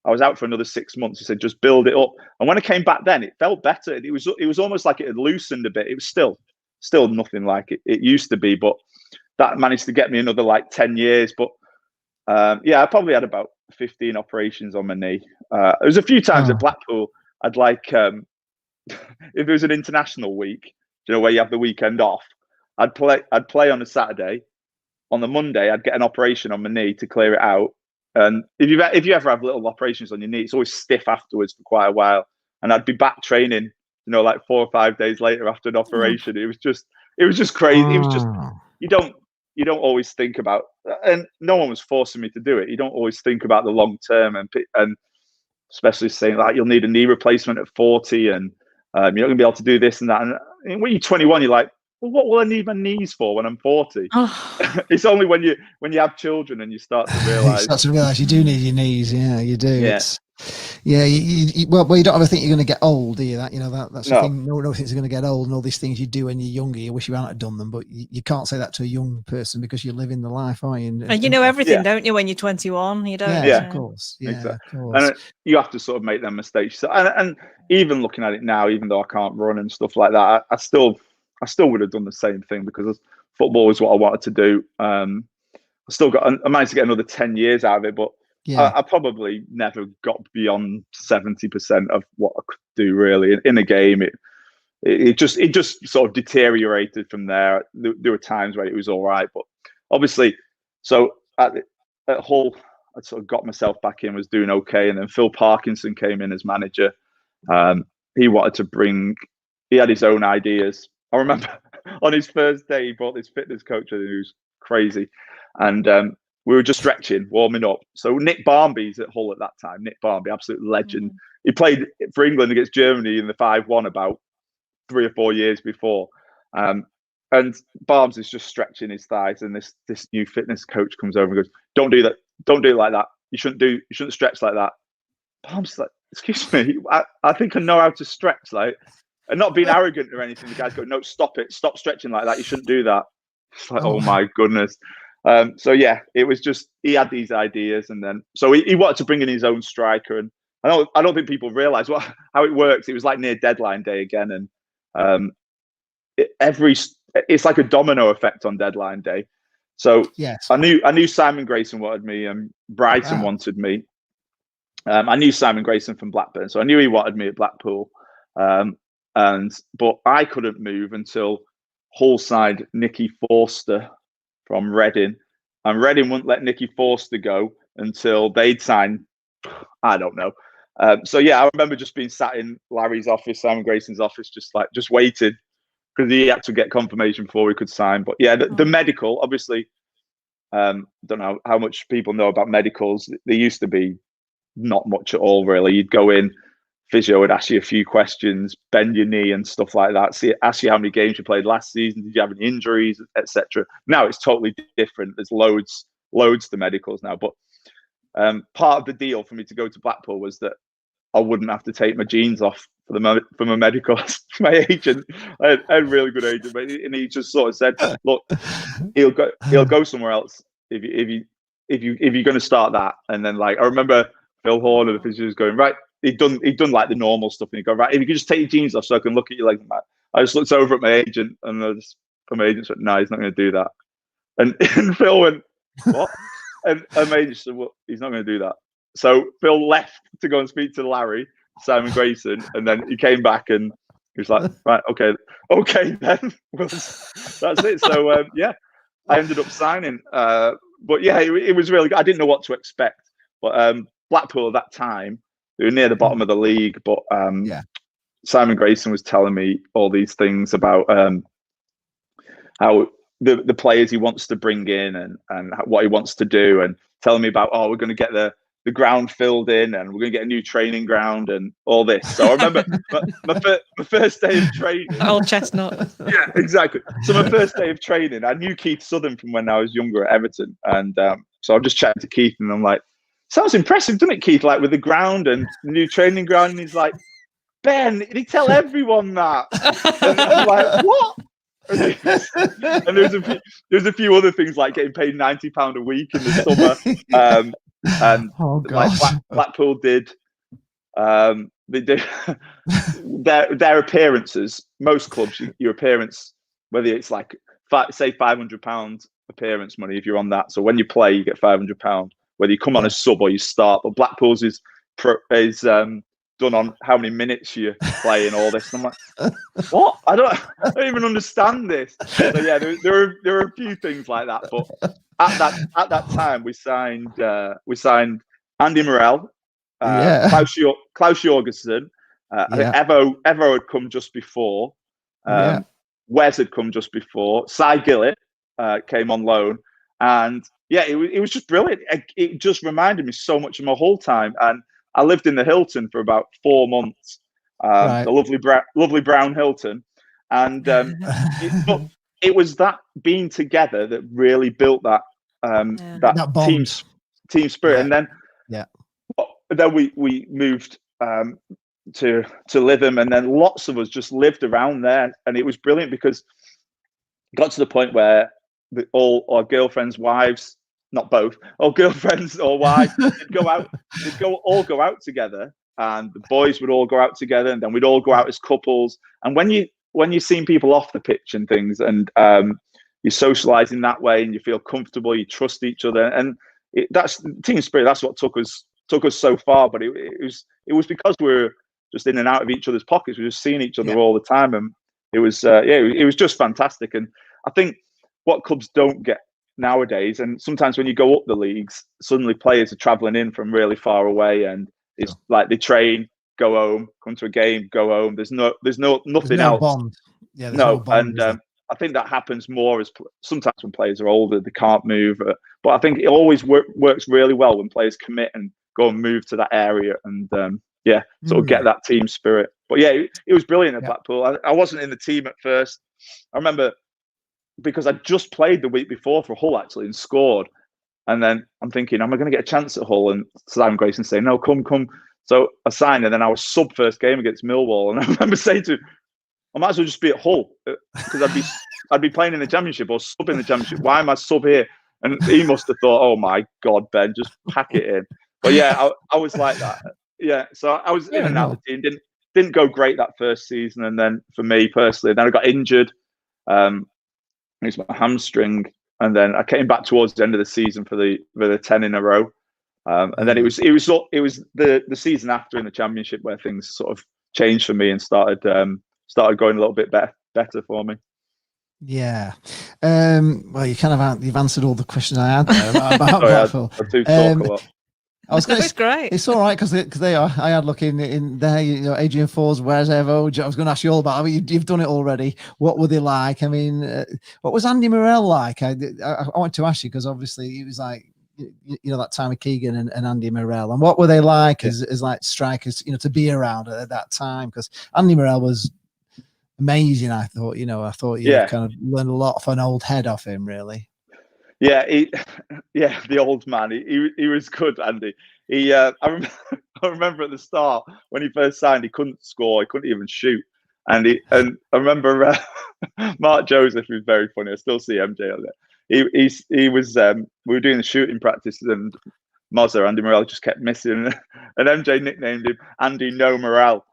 I was out for another 6 months. He said, just build it up. And when I came back then, it felt better. It was almost like it had loosened a bit. It was still nothing like it used to be, but that managed to get me another 10 years. But I probably had about 15 operations on my knee. There was a few times at Blackpool, I'd if there was an international week, where you have the weekend off, I'd play on a Saturday. On the Monday, I'd get an operation on my knee to clear it out. And if you ever have little operations on your knee, it's always stiff afterwards for quite a while. And I'd be back training, 4 or 5 days later after an operation. It was just crazy. It was just you don't always think about, and no one was forcing me to do it. You don't always think about the long term, and especially saying you'll need a knee replacement at 40, and you're not going to be able to do this and that. And when you're 21, you're like, well, what will I need my knees for when I'm 40? It's only when you have children and you start to realize. You do need your knees. Yeah, you do. Yeah. You don't ever think you're going to get old, do you? That's the thing. No one thinks you're going to get old, and all these things you do when you're younger, you wish you hadn't done them, but you can't say that to a young person because you're living the life, aren't you? And you know everything, don't you? When you're 21, you don't. Yeah, of course. Yeah, exactly. Of course. And you have to sort of make them mistakes. So, and even looking at it now, even though I can't run and stuff like that, I still would have done the same thing because football is what I wanted to do. I managed to get another 10 years out of it, but I probably never got beyond 70% of what I could do really in a game. It just sort of deteriorated from there. There were times where it was all right, but obviously, so at Hull, I sort of got myself back in, was doing okay, and then Phil Parkinson came in as manager. He wanted to he had his own ideas. I remember on his first day, he brought this fitness coach in who was crazy, and we were just stretching, warming up. So Nick Barmby's at Hull at that time. Nick Barmby, absolute legend. He played for England against Germany in the 5-1 about 3 or 4 years before. And Barnes is just stretching his thighs, and this new fitness coach comes over and goes, "Don't do that. Don't do it like that. You shouldn't stretch like that." Barnes is like, "Excuse me, I think I know how to stretch." And not being arrogant or anything. The guys go, "No, stop it. Stop stretching like that. You shouldn't do that." It's like, oh my goodness. So yeah, it was just, he had these ideas, and then so he wanted to bring in his own striker, and I don't think people realize how it works. It was near deadline day again, and it's like a domino effect on deadline day. So yes, I knew Simon Grayson wanted me, and Brighton wanted me. I knew Simon Grayson from Blackburn, so I knew he wanted me at Blackpool. But I couldn't move until Hull signed Nicky Forster from Reading, and Reading wouldn't let Nicky Forster go until they'd signed, I don't know. So yeah, I remember just being sat in Larry's office, Simon Grayson's office, just waiting, because he had to get confirmation before he could sign. But yeah, the medical, obviously, don't know how much people know about medicals. There used to be not much at all, really. You'd go in, physio would ask you a few questions, bend your knee and stuff like that. Ask you how many games you played last season, did you have any injuries, etc. Now it's totally different. There's loads to medicals now. But part of the deal for me to go to Blackpool was that I wouldn't have to take my jeans off for my medical. My agent, I had a really good agent, and he just sort of said, "Look, he'll go somewhere else if you're going to start that." And then like I remember Phil Horner, the physician, was going, right. He'd done like the normal stuff, and he'd go, right, if you could just take your jeans off so I can look at you like that. I just looked over at my agent, and my agent said, "No, he's not going to do that." And Phil went, "What?" And my agent said, "Well, he's not going to do that." So Phil left to go and speak to Larry, Simon Grayson, and then he came back and he was like, "Right, okay, then." That's it. So yeah, I ended up signing. But yeah, it was really good. I didn't know what to expect. But Blackpool at that time, they were near the bottom of the league. But Simon Grayson was telling me all these things about how the players he wants to bring in and what he wants to do, and telling me about, we're going to get the ground filled in, and we're going to get a new training ground and all this. So I remember my first day of training. Old chestnut. Yeah, exactly. So my first day of training, I knew Keith Southern from when I was younger at Everton. And so I'm just chatting to Keith, and I'm like, "Sounds impressive, doesn't it, Keith? Like with the ground and the new training ground." And he's like, "Ben, did he tell everyone that?" And I'm like, "What?" And there's a few other things like getting paid £90 a week in the summer. And like Blackpool did, they did their appearances. Most clubs, your appearance, whether it's like say £500 appearance money if you're on that. So when you play, you get £500, whether you come on as sub or you start. But Blackpool's is done on how many minutes you play and all this. And I'm like, what? I don't even understand this. So yeah, there are a few things like that. But at that time, we signed Andy Morel, Klaus Jorgensen. I think Evo had come just before. Wes had come just before. Cy Gillett came on loan, and yeah, it was just brilliant. It just reminded me so much of my whole time. And I lived in the Hilton for about 4 months, the lovely brown Hilton, and it was that being together that really built that team spirit. And then we moved to Lytham, and then lots of us just lived around there, and it was brilliant because it got to the point where all our girlfriends' wives. Not both, or girlfriends or wives, they'd all go out together, and the boys would all go out together, and then we'd all go out as couples. And when you're seeing people off the pitch and things, and you're socializing that way, and you feel comfortable, you trust each other, and that's team spirit. That's what took us so far. But it was because we were just in and out of each other's pockets. We were just seeing each other all the time, and it was it was just fantastic. And I think what clubs don't get nowadays, and sometimes when you go up the leagues, suddenly players are traveling in from really far away, and it's like they train, go home, come to a game, go home. There's nothing else. Bond. Yeah, no bond, and I think that happens more as sometimes when players are older, they can't move. But I think it always works really well when players commit and go and move to that area, and sort of get that team spirit. But yeah, it was brilliant at Blackpool. I wasn't in the team at first. I remember, because I just played the week before for Hull actually and scored. And then I'm thinking, am I going to get a chance at Hull? And Simon Grayson saying, "No, come. So I signed, and then I was sub first game against Millwall. And I remember saying to him, I might as well just be at Hull, because I'd be playing in the Championship or sub in the Championship. Why am I sub here? And he must have thought, oh my God, Ben, just pack it in. But yeah, I was like that. Yeah, so I was in and out of the team. Didn't go great that first season. And then for me personally, then I got injured. It was my hamstring, and then I came back towards the end of the season for the 10 in a row, and then it was the season after in the Championship where things sort of changed for me and started going a little bit better for me. Yeah, well, you've answered all the questions I had there about Blackpool. I do talk a lot. I was going to. It's great. It's all right because they are. I had look in there. Adrian Fours, where's Evo? I was going to ask you all about. I mean, you've done it already. What were they like? I mean, what was Andy Morel like? I want to ask you because obviously he was like, that time with Keegan and Andy Morel, and what were they like as like strikers? To be around at that time, because Andy Morel was amazing. I thought. You kind of learned a lot of an old head off him, really. Yeah, the old man. He was good, Andy. I remember at the start when he first signed, he couldn't score, he couldn't even shoot, and I remember Mark Joseph, who's very funny. I still see MJ on there. He was we were doing the shooting practices, and Mozza, Andy Morel, just kept missing, and MJ nicknamed him Andy No Morale.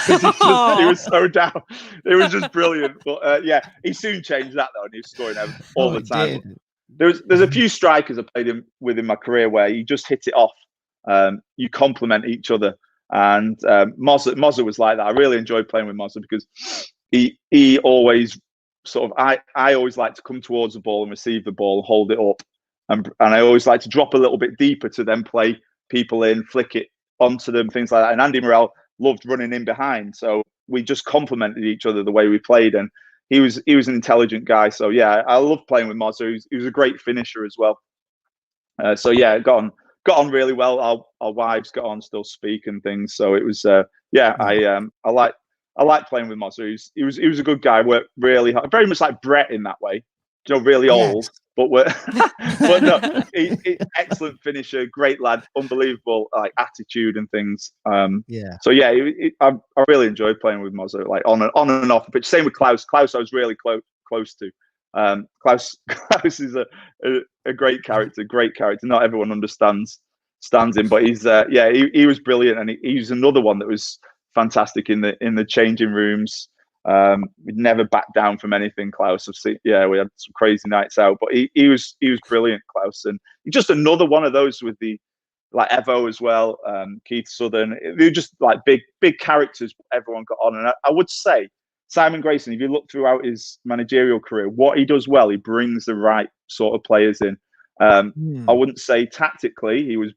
He was so down. It was just brilliant. But yeah, he soon changed that though, and he was scoring all the time. There's a few strikers I played with in my career where you just hit it off. You complement each other, and Mozza was like that. I really enjoyed playing with Mozza because he always sort of I always like to come towards the ball and receive the ball, hold it up, and I always like to drop a little bit deeper to then play people in, flick it onto them, things like that. And Andy Morel loved running in behind, so we just complemented each other the way we played, and he was an intelligent guy. So yeah, I loved playing with Mozza. He was a great finisher as well. So yeah, got on really well. Our wives got on, still speak and things. So it was yeah, I like playing with Mozza. He was a good guy. Worked really hard, very much like Brett in that way. You know, really old, but but no, excellent finisher, great lad, unbelievable like attitude and things. So yeah, I really enjoyed playing with Mozza, like on and off the pitch. Same with Klaus. Klaus, I was really close to. Klaus is a great character. Not everyone understands him, but he's he was brilliant, and he's another one that was fantastic in the changing rooms. We'd never back down from anything, Klaus. We had some crazy nights out, but he was brilliant, Klaus, and he's just another one of those with the like Evo as well, Keith Southern. They're just like big characters. Everyone got on, and I would say Simon Grayson, if you look throughout his managerial career, what he does well, he brings the right sort of players in. I wouldn't say tactically he was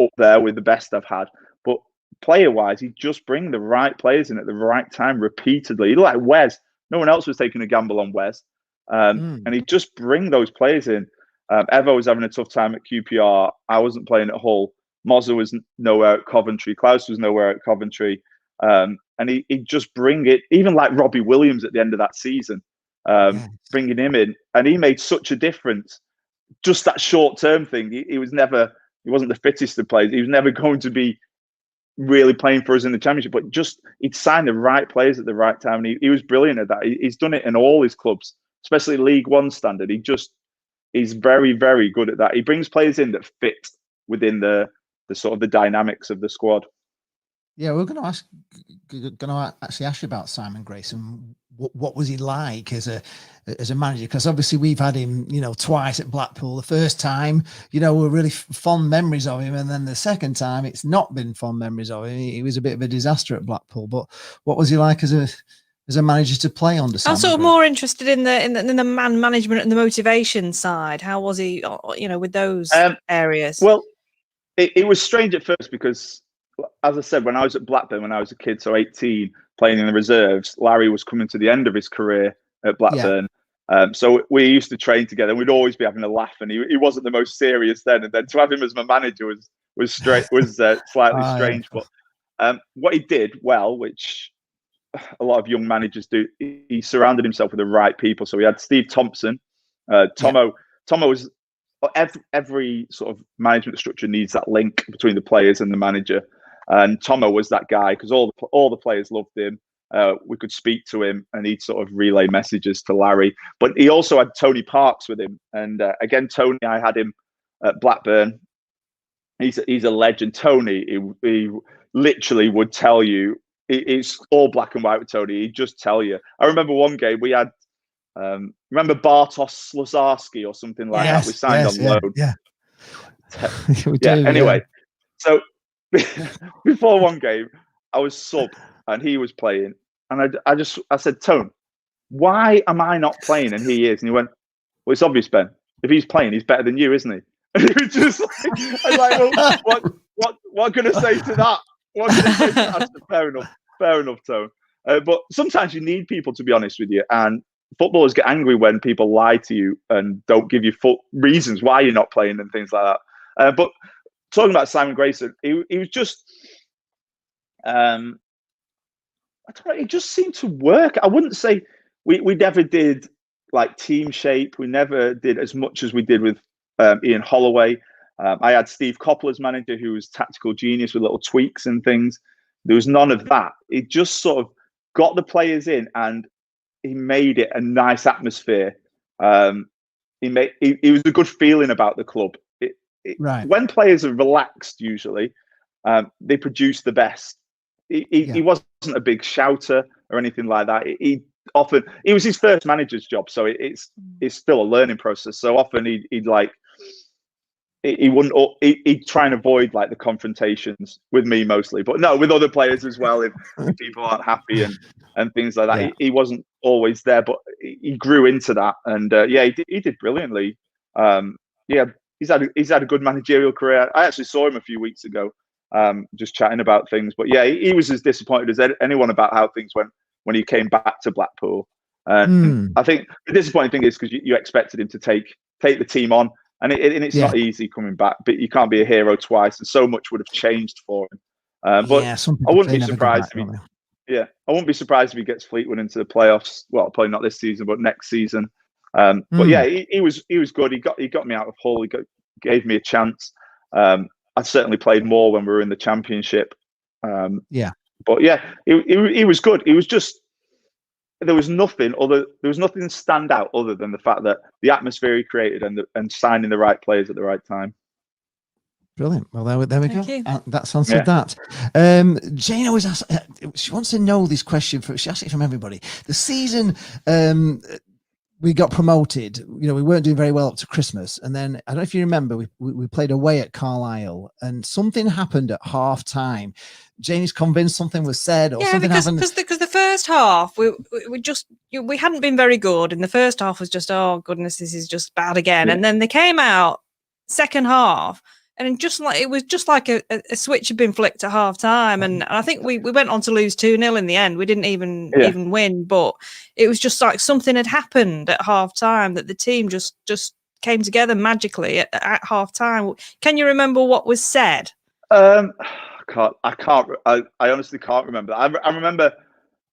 up there with the best I've had, but player-wise, he just bring the right players in at the right time repeatedly. Like Wes, no one else was taking a gamble on Wes, and he just bring those players in. Evo was having a tough time at QPR. I wasn't playing at Hull. Mozza was nowhere at Coventry. Klaus was nowhere at Coventry. And he just bring it, even like Robbie Williams at the end of that season, bringing him in. And he made such a difference. Just that short-term thing. He wasn't the fittest of players. He was never going to be really playing for us in the Championship, but just he'd signed the right players at the right time. And he was brilliant at that. He's done it in all his clubs, especially League One standard. He's very, very good at that. He brings players in that fit within the sort of the dynamics of the squad. Yeah, we're going to actually ask you about Simon Grayson. What was he like as a manager? Because obviously we've had him, twice at Blackpool. The first time, we're really fond memories of him, and then the second time, it's not been fond memories of him. He was a bit of a disaster at Blackpool. But what was he like as a manager to play under? I'm sort of more interested in the man management and the motivation side. How was he, with those areas? Well, it was strange at first because, as I said, when I was at Blackburn, when I was a kid, so 18, playing in the reserves, Larry was coming to the end of his career at Blackburn. So we used to train together, and we'd always be having a laugh. And he wasn't the most serious then. And then to have him as my manager was slightly strange. But what he did well, which a lot of young managers do, he surrounded himself with the right people. So we had Steve Thompson, Tomo was. Every sort of management structure needs that link between the players and the manager, and Tomo was that guy because all the players loved him. We could speak to him, and he'd sort of relay messages to Larry. But he also had Tony Parks with him, and again, Tony, I had him at Blackburn. He's a legend. Tony, he literally would tell you. It's all black and white with Tony. He'd just tell you. I remember one game we had. Remember Bartosz Slazarski or something like that? We signed on loan. Anyway, so before one game, I was sub and he was playing, and I said, Tone, why am I not playing and he is? And he went, well, it's obvious, Ben. If he's playing, he's better than you, isn't he? And he was just like, well, what can I say to that? What can I say to that? Fair enough, Tone. But sometimes you need people to be honest with you, and footballers get angry when people lie to you and don't give you full reasons why you're not playing and things like that. But talking about Simon Grayson, he was just, I don't know, it just seemed to work. I wouldn't say we never did like team shape. We never did as much as we did with Ian Holloway. I had Steve Coppell as manager, who was tactical genius with little tweaks and things. There was none of that. It just sort of got the players in, and he made it a nice atmosphere. It was a good feeling about the club. Right. When players are relaxed, usually, they produce the best. He wasn't a big shouter or anything like that. It was his first manager's job, so it's still a learning process. So often he'd try and avoid like the confrontations with me mostly, but no, with other players as well. If people aren't happy and things like that, he wasn't always there, but he grew into that, and he did brilliantly. He's had a good managerial career. I actually saw him a few weeks ago, just chatting about things. But yeah, he was as disappointed as anyone about how things went when he came back to Blackpool. And I think the disappointing thing is because you expected him to take the team on. And it's not easy coming back, but you can't be a hero twice, and so much would have changed for him. But I wouldn't be surprised if I wouldn't be surprised if he gets Fleetwood into the playoffs. Well, probably not this season, but next season. But yeah, he was good. He got me out of Hull. He gave me a chance. I certainly played more when we were in the Championship. But yeah, he was good. He was just. There was nothing stand out other than the fact that the atmosphere he created and signing the right players at the right time. Brilliant. Well, there we go. That's answered that. Jane always asks, she wants to know this question. She asks it from everybody. The season we got promoted, we weren't doing very well up to Christmas. And then, I don't know if you remember, we played away at Carlisle and something happened at half time. Jane is convinced something was said or something happened. Because the first half, we hadn't been very good. And the first half was just, oh, goodness, this is just bad again. Yeah. And then they came out second half. And it was just like a switch had been flicked at half time. And I think we went on to lose 2-0 in the end. We didn't even win, but it was just like something had happened at half time that the team just came together magically at half time. Can you remember what was said? I honestly can't remember. I remember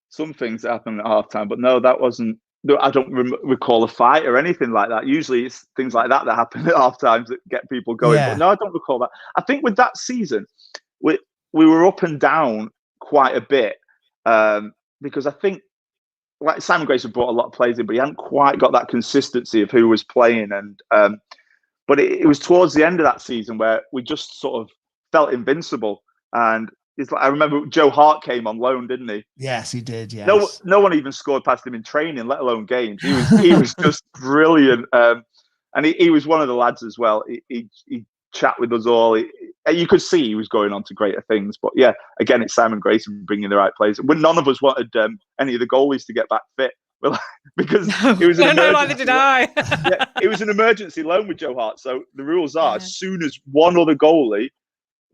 some things that happened at half time, but no, that wasn't. I don't recall a fight or anything like that. Usually it's things like that happen at half times that get people going. Yeah. But no, I don't recall that. I think with that season, we were up and down quite a bit because I think like Simon Grace had brought a lot of players in, but he hadn't quite got that consistency of who was playing. And but it was towards the end of that season where we just sort of felt invincible. And it's like, I remember Joe Hart came on loan, didn't he? Yes, he did. Yes. No one even scored past him in training, let alone games. He was just brilliant, and he was one of the lads as well. He chat with us all. You could see he was going on to greater things. But yeah, again, it's Simon Grayson bringing the right players. When none of us wanted any of the goalies to get back fit, because it was an emergency. Neither did I. It was an emergency loan with Joe Hart. So the rules are, as soon as one other goalie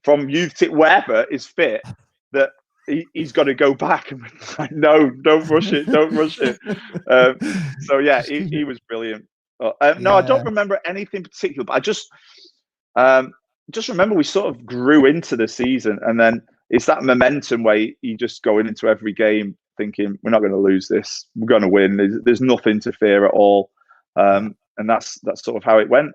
from youth to wherever is fit, that he's got to go back. And we're like, no, don't rush it. So yeah, he was brilliant. No, I don't remember anything particular, but I just remember we sort of grew into the season, and then it's that momentum where you just going into every game thinking we're not going to lose this, we're going to win. There's nothing to fear at all, and that's sort of how it went.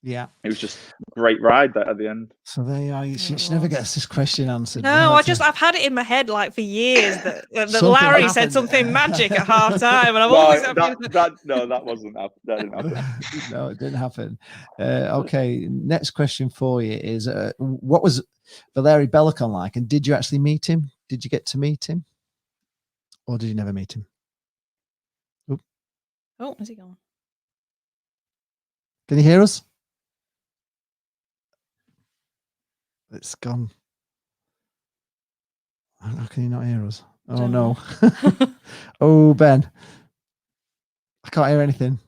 Yeah, it was just a great ride at the end. So there you are. She never gets this question answered. No, I've had it in my head like for years that Larry happened. Said something magic at half time, and I've always that wasn't that didn't happen. No, it didn't happen. Okay, next question for you is: what was Valeri Bellion like, and did you actually meet him? Did you get to meet him, or did you never meet him? Oop. Oh, where's he gone? Can you hear us? It's gone. How can you not hear us? Oh no. Oh, Ben. I can't hear anything.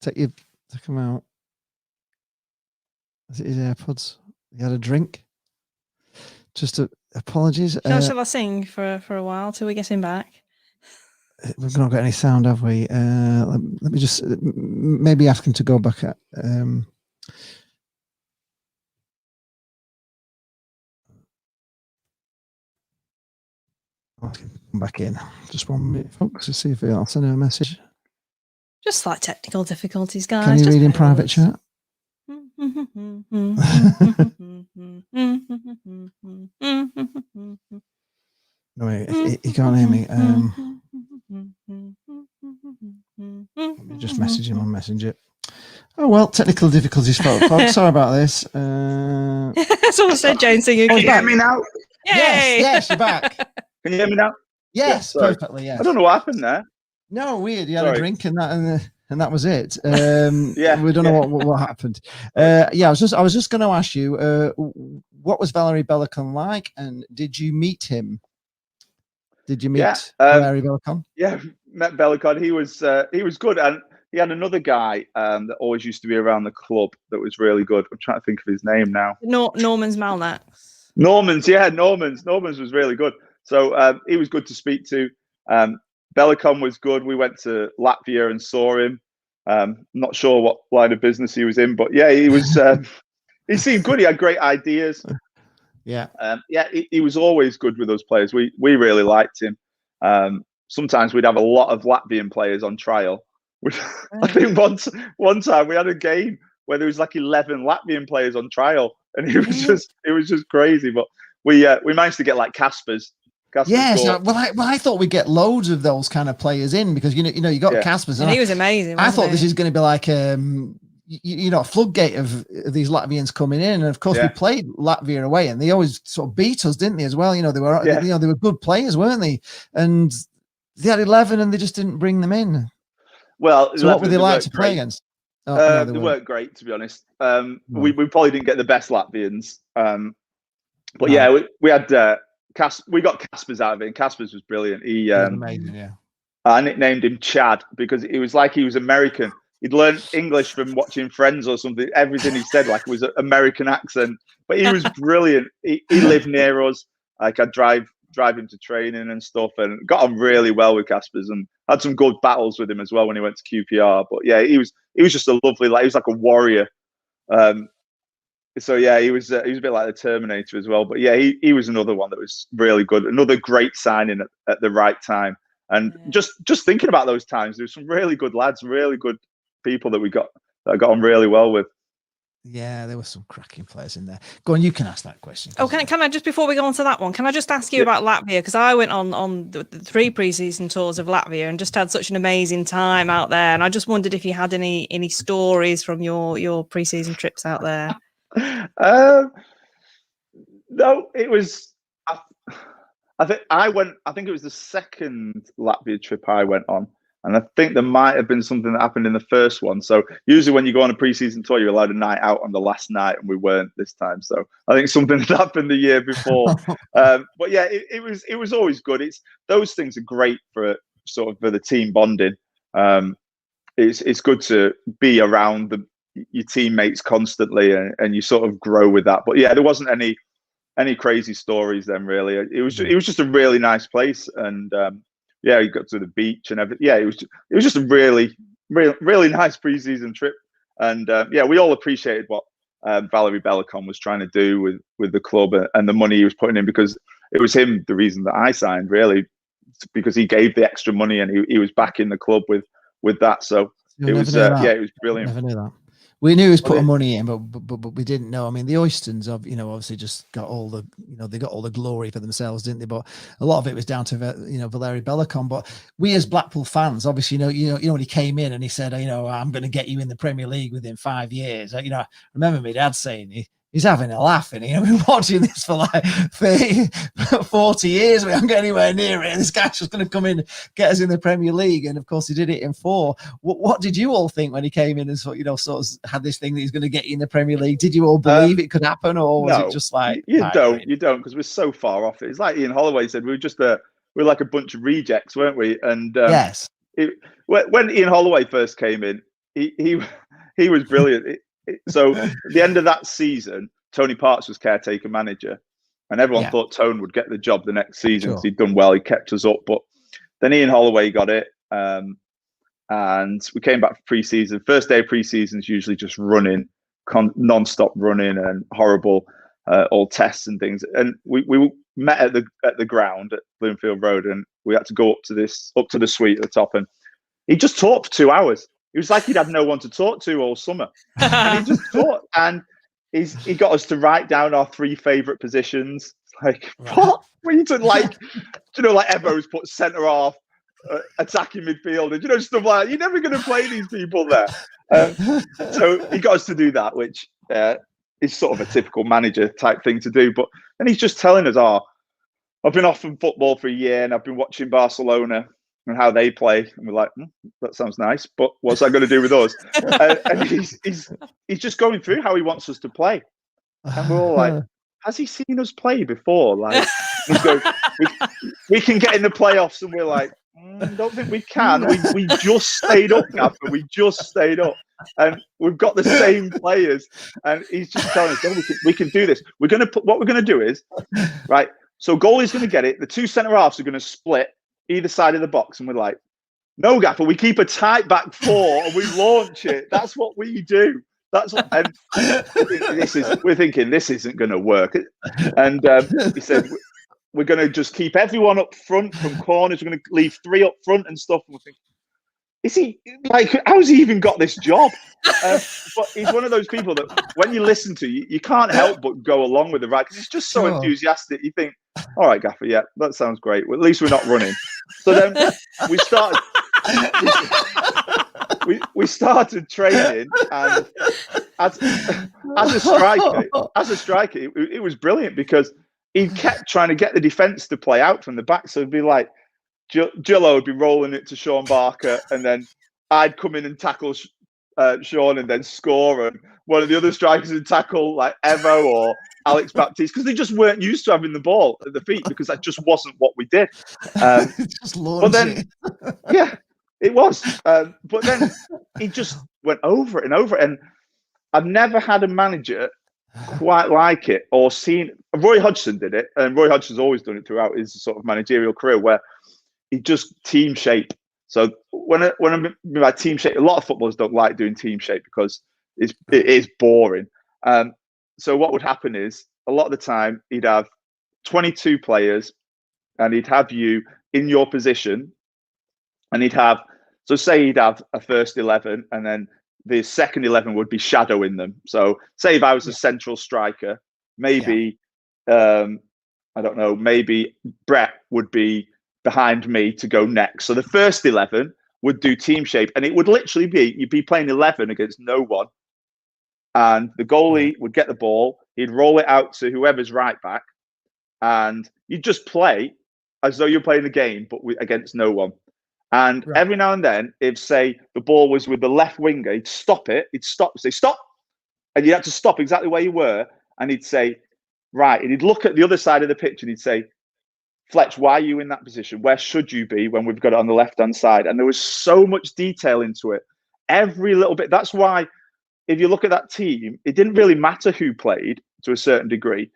Take them out. Is it his AirPods? He had a drink. Just apologies. Shall I sing for a while till we get him back? We've not got any sound, have we? Let me just maybe ask him to go back at I'll come back in. Just 1 minute, folks, to see if I'll send him a message. Just like technical difficulties, guys. Can you Just read in bear private with us. chat? No, wait, he can't hear me. Let me just message him on Messenger. Oh well, technical difficulties, folks. Sorry about this. Someone said Jane singing. Can you hear me now? Yay! Yes, you're back. Can you hear me now? Yes, sorry. perfectly. Yes. I don't know what happened there. No, weird. You had Sorry. a drink and that was it. Yeah, we don't know what happened. I was just going to ask you, what was Valeri Bellion like, and did you meet him? Did you meet Valeri Bellion? Yeah, met Bellion. He was good, and he had another guy that always used to be around the club that was really good. I'm trying to think of his name now. Norman's Malnax. Norman's was really good. So he was good to speak to. Bellion was good. We went to Latvia and saw him. Not sure what line of business he was in, but yeah, he was. He seemed good. He had great ideas. Yeah. He was always good with those players. We really liked him. Sometimes we'd have a lot of Latvian players on trial. I think one time we had a game where there was like 11 Latvian players on trial, and it was just crazy. But we managed to get like Casper's. Yes, I thought we'd get loads of those kind of players in because you got Casper's, and he was amazing. I thought this is going to be like a floodgate of these Latvians coming in, and of course we played Latvia away, and they always sort of beat us, didn't they? As well, they were good players, weren't they? And they had 11, and they just didn't bring them in. Well, so what were they like to play against? Oh, they weren't great, to be honest. We probably didn't get the best Latvians, but yeah, we had. We got Casper's out of it, and Casper's was brilliant. He amazing, yeah. I nicknamed him Chad because it was like he was American. He'd learned English from watching Friends or something. Everything he said like was an American accent, but he was brilliant. He lived near us. Like I'd drive him to training and stuff, and got on really well with Casper's, and had some good battles with him as well when he went to QPR. But yeah, he was just a lovely, he was like a warrior. So yeah, he was a bit like the Terminator as well. But yeah, he was another one that was really good. Another great signing at the right time. And just thinking about those times, there was some really good lads, really good people that I got on really well with. Yeah, there were some cracking players in there. Go on, you can ask that question. Oh, can I just, before we go on to that one, can I just ask you about Latvia? Because I went on the 3 pre-season tours of Latvia and just had such an amazing time out there. And I just wondered if you had any stories from your pre-season trips out there. No, it was. I think it was the second Latvia trip I went on, and I think there might have been something that happened in the first one. So usually when you go on a pre-season tour, you're allowed a night out on the last night, and we weren't this time. So I think something had happened the year before. But yeah, it was always good. Those things are great for the team bonding. It's good to be around your teammates constantly, and you sort of grow with that. But yeah, there wasn't any crazy stories then, really. It was just a really nice place, and yeah, you got to the beach and everything. Yeah, it was just a really nice pre-season trip, and yeah, we all appreciated what Valeri Bellion was trying to do with the club and the money he was putting in, because it was him the reason that I signed, really, because he gave the extra money and he was backing the club with that. So it was it was brilliant. Never knew that. We knew he was putting money in, but we didn't know. I mean, the Oystons have, obviously just got all the, they got all the glory for themselves, didn't they? But a lot of it was down to, Valeri Bellion. But we as Blackpool fans, obviously, when he came in and he said, I'm going to get you in the Premier League within 5 years. I remember my dad saying he's having a laugh, and we've been watching this for like 30, 40 years. We haven't got anywhere near it. And this guy's just going to come in, get us in the Premier League. And of course, he did it in 4. What did you all think when he came in and sort of had this thing that he's going to get you in the Premier League? Did you all believe it could happen, or was it just like you don't, because we're so far off it. It's like Ian Holloway said, we're like a bunch of rejects, weren't we? And yes, when Ian Holloway first came in, he was brilliant. So at the end of that season, Tony Parks was caretaker manager, and everyone thought Tone would get the job the next season because he'd done well. He kept us up, but then Ian Holloway got it, and we came back for pre-season. First day of pre-season is usually just running, non-stop running, and horrible all tests and things. And we met at the ground at Bloomfield Road, and we had to go up to the suite at the top, and he just talked for 2 hours. It was like he'd had no one to talk to all summer. And he just talked, and he got us to write down our 3 favourite positions. Like, what? We to like, like Evo's put centre half, attacking midfield, and stuff like that. You're never going to play these people there. So he got us to do that, which is sort of a typical manager type thing to do. But then he's just telling us, I've been off from football for a year, and I've been watching Barcelona and how they play, and we're like, that sounds nice, but what's that going to do with us? And he's just going through how he wants us to play, and we're all like, has he seen us play before? Like, he's going, we can get in the playoffs, and we're like, don't think we can. We just stayed up, Gaffer. We just stayed up, and we've got the same players, and he's just telling us, we can do this. What we're going to do is, right. So goalie's going to get it. The 2 centre halves are going to split either side of the box, and we're like, no, Gaffer, we keep a tight back 4 and we launch it. That's what we do. That's what, and we're thinking this isn't going to work. And he said, we're going to just keep everyone up front from corners. We're going to leave 3 up front and stuff. And we're thinking, is he like, how's he even got this job? But he's one of those people that when you listen to you can't help but go along with the right, because he's just so enthusiastic. You think, all right, Gaffer, yeah, that sounds great. Well, at least we're not running. So then we started. We started training, and as a striker, it was brilliant because he kept trying to get the defence to play out from the back. So it'd be like Gillo would be rolling it to Sean Barker, and then I'd come in and tackle Sean and then score, and one of the other strikers would tackle like Evo or Alex Baptiste, because they just weren't used to having the ball at the feet, because that just wasn't what we did. But then, yeah, it was. But then he just went over it and over it. And I've never had a manager quite like it or seen. Roy Hodgson did it, and Roy Hodgson's always done it throughout his sort of managerial career, where he just team shape. So when I'm by team shape, a lot of footballers don't like doing team shape because it is boring. So what would happen is, a lot of the time he'd have 22 players, and he'd have you in your position, and he'd have a first 11, and then the second 11 would be shadowing them. So say if I was a central striker, maybe I don't know, maybe Brett would be behind me to go next. So the first 11 would do team shape, and it would literally be, you'd be playing 11 against no one, and the goalie would get the ball, he'd roll it out to whoever's right back, and you'd just play as though you're playing a game, but against no one. And every now and then, if say the ball was with the left winger, he'd stop it, say stop, and you had to stop exactly where you were, and he'd say, right, and he'd look at the other side of the pitch and he'd say, Fletch, why are you in that position? Where should you be when we've got it on the left-hand side? And there was so much detail into it. Every little bit. That's why, if you look at that team, it didn't really matter who played to a certain degree.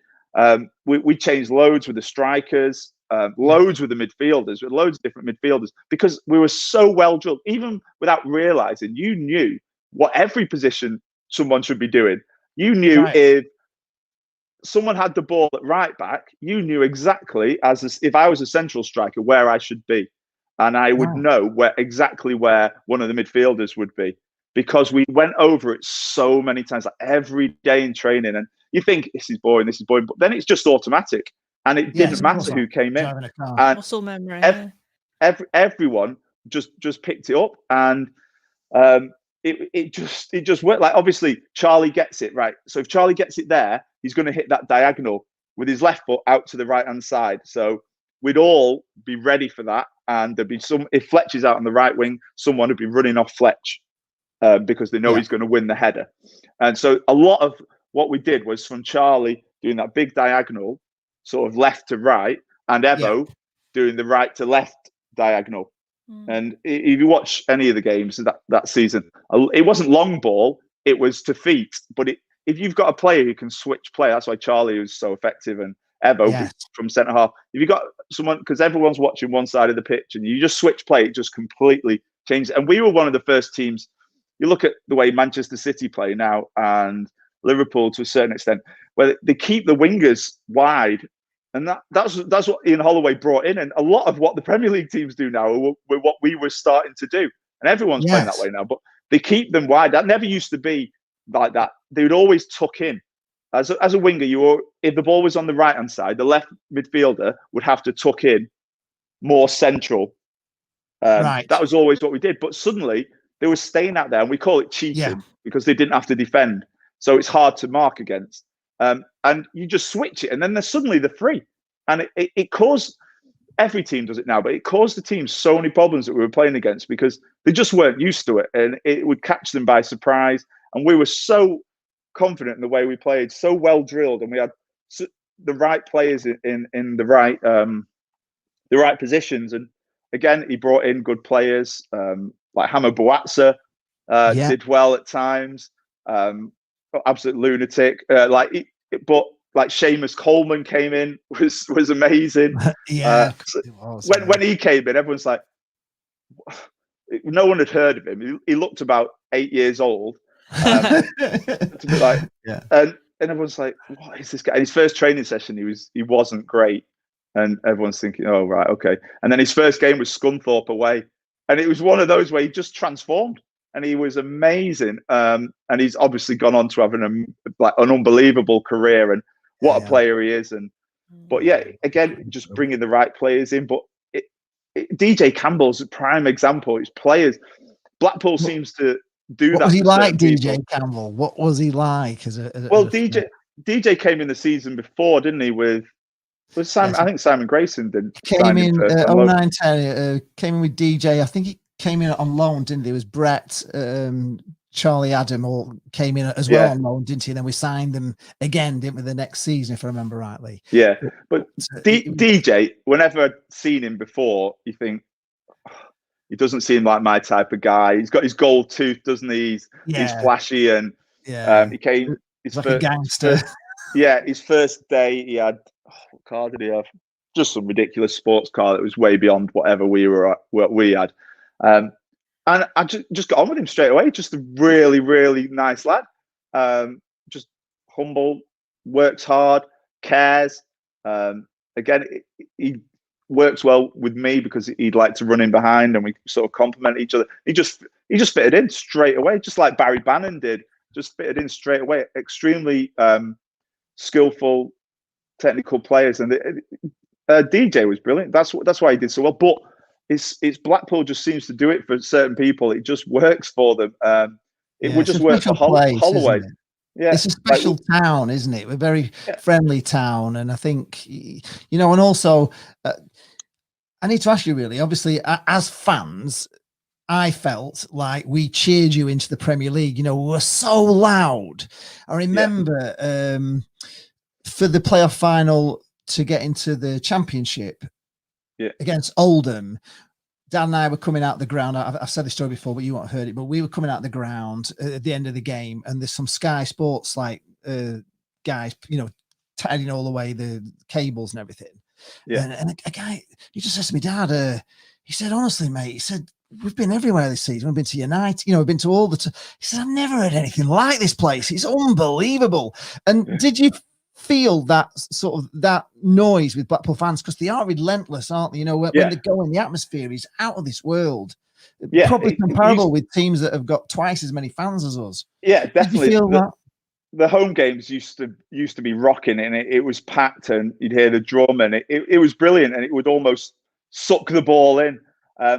We changed loads with the strikers, loads with the midfielders, with loads of different midfielders, because we were so well drilled. Even without realising, you knew what every position someone should be doing. You knew if someone had the ball at right back, you knew exactly, if I was a central striker, where I should be. And I would know exactly where one of the midfielders would be, because we went over it so many times, like every day in training. And you think, this is boring, but then it's just automatic. And it didn't matter who came in. And muscle memory. Everyone just picked it up. And it just worked. Like, obviously Charlie gets it right. So if Charlie gets it there, he's going to hit that diagonal with his left foot out to the right hand side. So we'd all be ready for that. And there'd be if Fletch is out on the right wing, someone would be running off Fletch because they know he's going to win the header. And so a lot of what we did was from Charlie doing that big diagonal, sort of left to right, and Evo doing the right to left diagonal. And if you watch any of the games that season, it wasn't long ball, it was to feet. But if you've got a player who can switch play, that's why Charlie was so effective, and Evo from centre half. If you've got someone, because everyone's watching one side of the pitch, and you just switch play, it just completely changes. And we were one of the first teams. You look at the way Manchester City play now, and Liverpool to a certain extent, where they keep the wingers wide. And that's what Ian Holloway brought in. And a lot of what the Premier League teams do now were what we were starting to do. And everyone's playing that way now. But they keep them wide. That never used to be like that. They would always tuck in. As a winger, if the ball was on the right hand side, the left midfielder would have to tuck in more central. Right. That was always what we did. But suddenly they were staying out there, and we call it cheating because they didn't have to defend. So it's hard to mark against. And you just switch it, and then suddenly they're free. And it caused, every team does it now, but it caused the team so many problems that we were playing against because they just weren't used to it, and it would catch them by surprise. And we were so confident in the way we played, so well drilled, and we had the right players in the right positions. And again, he brought in good players like Hammer Boatsa did well at times. Absolute lunatic. But Seamus Coleman came in, was amazing. When he came in, everyone's like, no one had heard of him. He looked about 8 years old. And everyone's like, what is this guy? In his first training session, he wasn't great, and everyone's thinking, oh right, okay. And then his first game was Scunthorpe away, and it was one of those where he just transformed, and he was amazing. And he's obviously gone on to having an unbelievable career, and what a player he is. But again, just bringing the right players in. But DJ Campbell's a prime example. His players, Blackpool seems to do that. What was he like, DJ Campbell? What was he like? DJ came in the season before, didn't he? With Simon, I think Simon Grayson did. Came in 09-10. Came in with DJ. I think he came in on loan, didn't he? It was Brett, Charlie Adam all came in as well on loan, didn't he? And then we signed them again, didn't we, the next season, if I remember rightly. Yeah, but DJ, whenever I'd seen him before, you think, he doesn't seem like my type of guy. He's got his gold tooth, doesn't he? He's flashy, and he came. He's like a gangster. His first day, he had, what car did he have? Just some ridiculous sports car that was way beyond whatever we had. And I just got on with him straight away. Just a really, really nice lad. Just humble, works hard, cares. Again, he works well with me because he'd like to run in behind, and we sort of complement each other. He just fitted in straight away, just like Barry Bannon did. Just fitted in straight away. Extremely skillful, technical players, and DJ was brilliant. That's why he did so well. But it's Blackpool just seems to do it for certain people. It just works for them. It would just work for Holloway. Yeah, it's a special town, isn't it? We're a very friendly town, and I think and also I need to ask you, really. Obviously, as fans, I felt like we cheered you into the Premier League. We were so loud. I remember for the playoff final to get into the Championship against Oldham, Dan and I were coming out the ground. I've said this story before, but you won't have heard it. But we were coming out the ground at the end of the game, and there's some Sky Sports guys, tidying all away the cables and everything. Yeah. And a guy, he just says to me, Dad, he said, honestly, mate, he said, we've been everywhere this season. We've been to United, we've been to all the. He said, I've never heard anything like this place. It's unbelievable. And did you feel that sort of that noise with Blackpool fans, because they are relentless, aren't they? When they go in, the atmosphere is out of this world. Probably comparable with teams that have got twice as many fans as us. Yeah, definitely. Did you feel that? The home games used to be rocking, and it was packed, and you'd hear the drum, and it was brilliant, and it would almost suck the ball in. I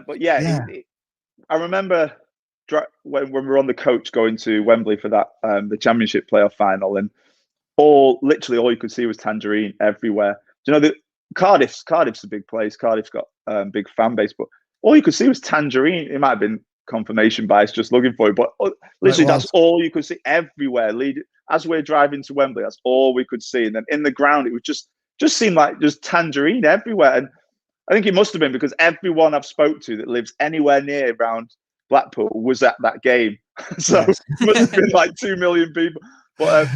remember when we were on the coach going to Wembley for that the Championship playoff final, and literally all you could see was Tangerine everywhere. Do you know that Cardiff's a big place? Cardiff's got big fan base, but all you could see was Tangerine. It might have been confirmation bias just looking for it, but literally that's all you could see everywhere. As we're driving to Wembley, that's all we could see. And then in the ground, it would just seemed like just Tangerine everywhere. And I think it must have been because everyone I've spoke to that lives anywhere near around Blackpool was at that game. So it must have been like 2 million people. But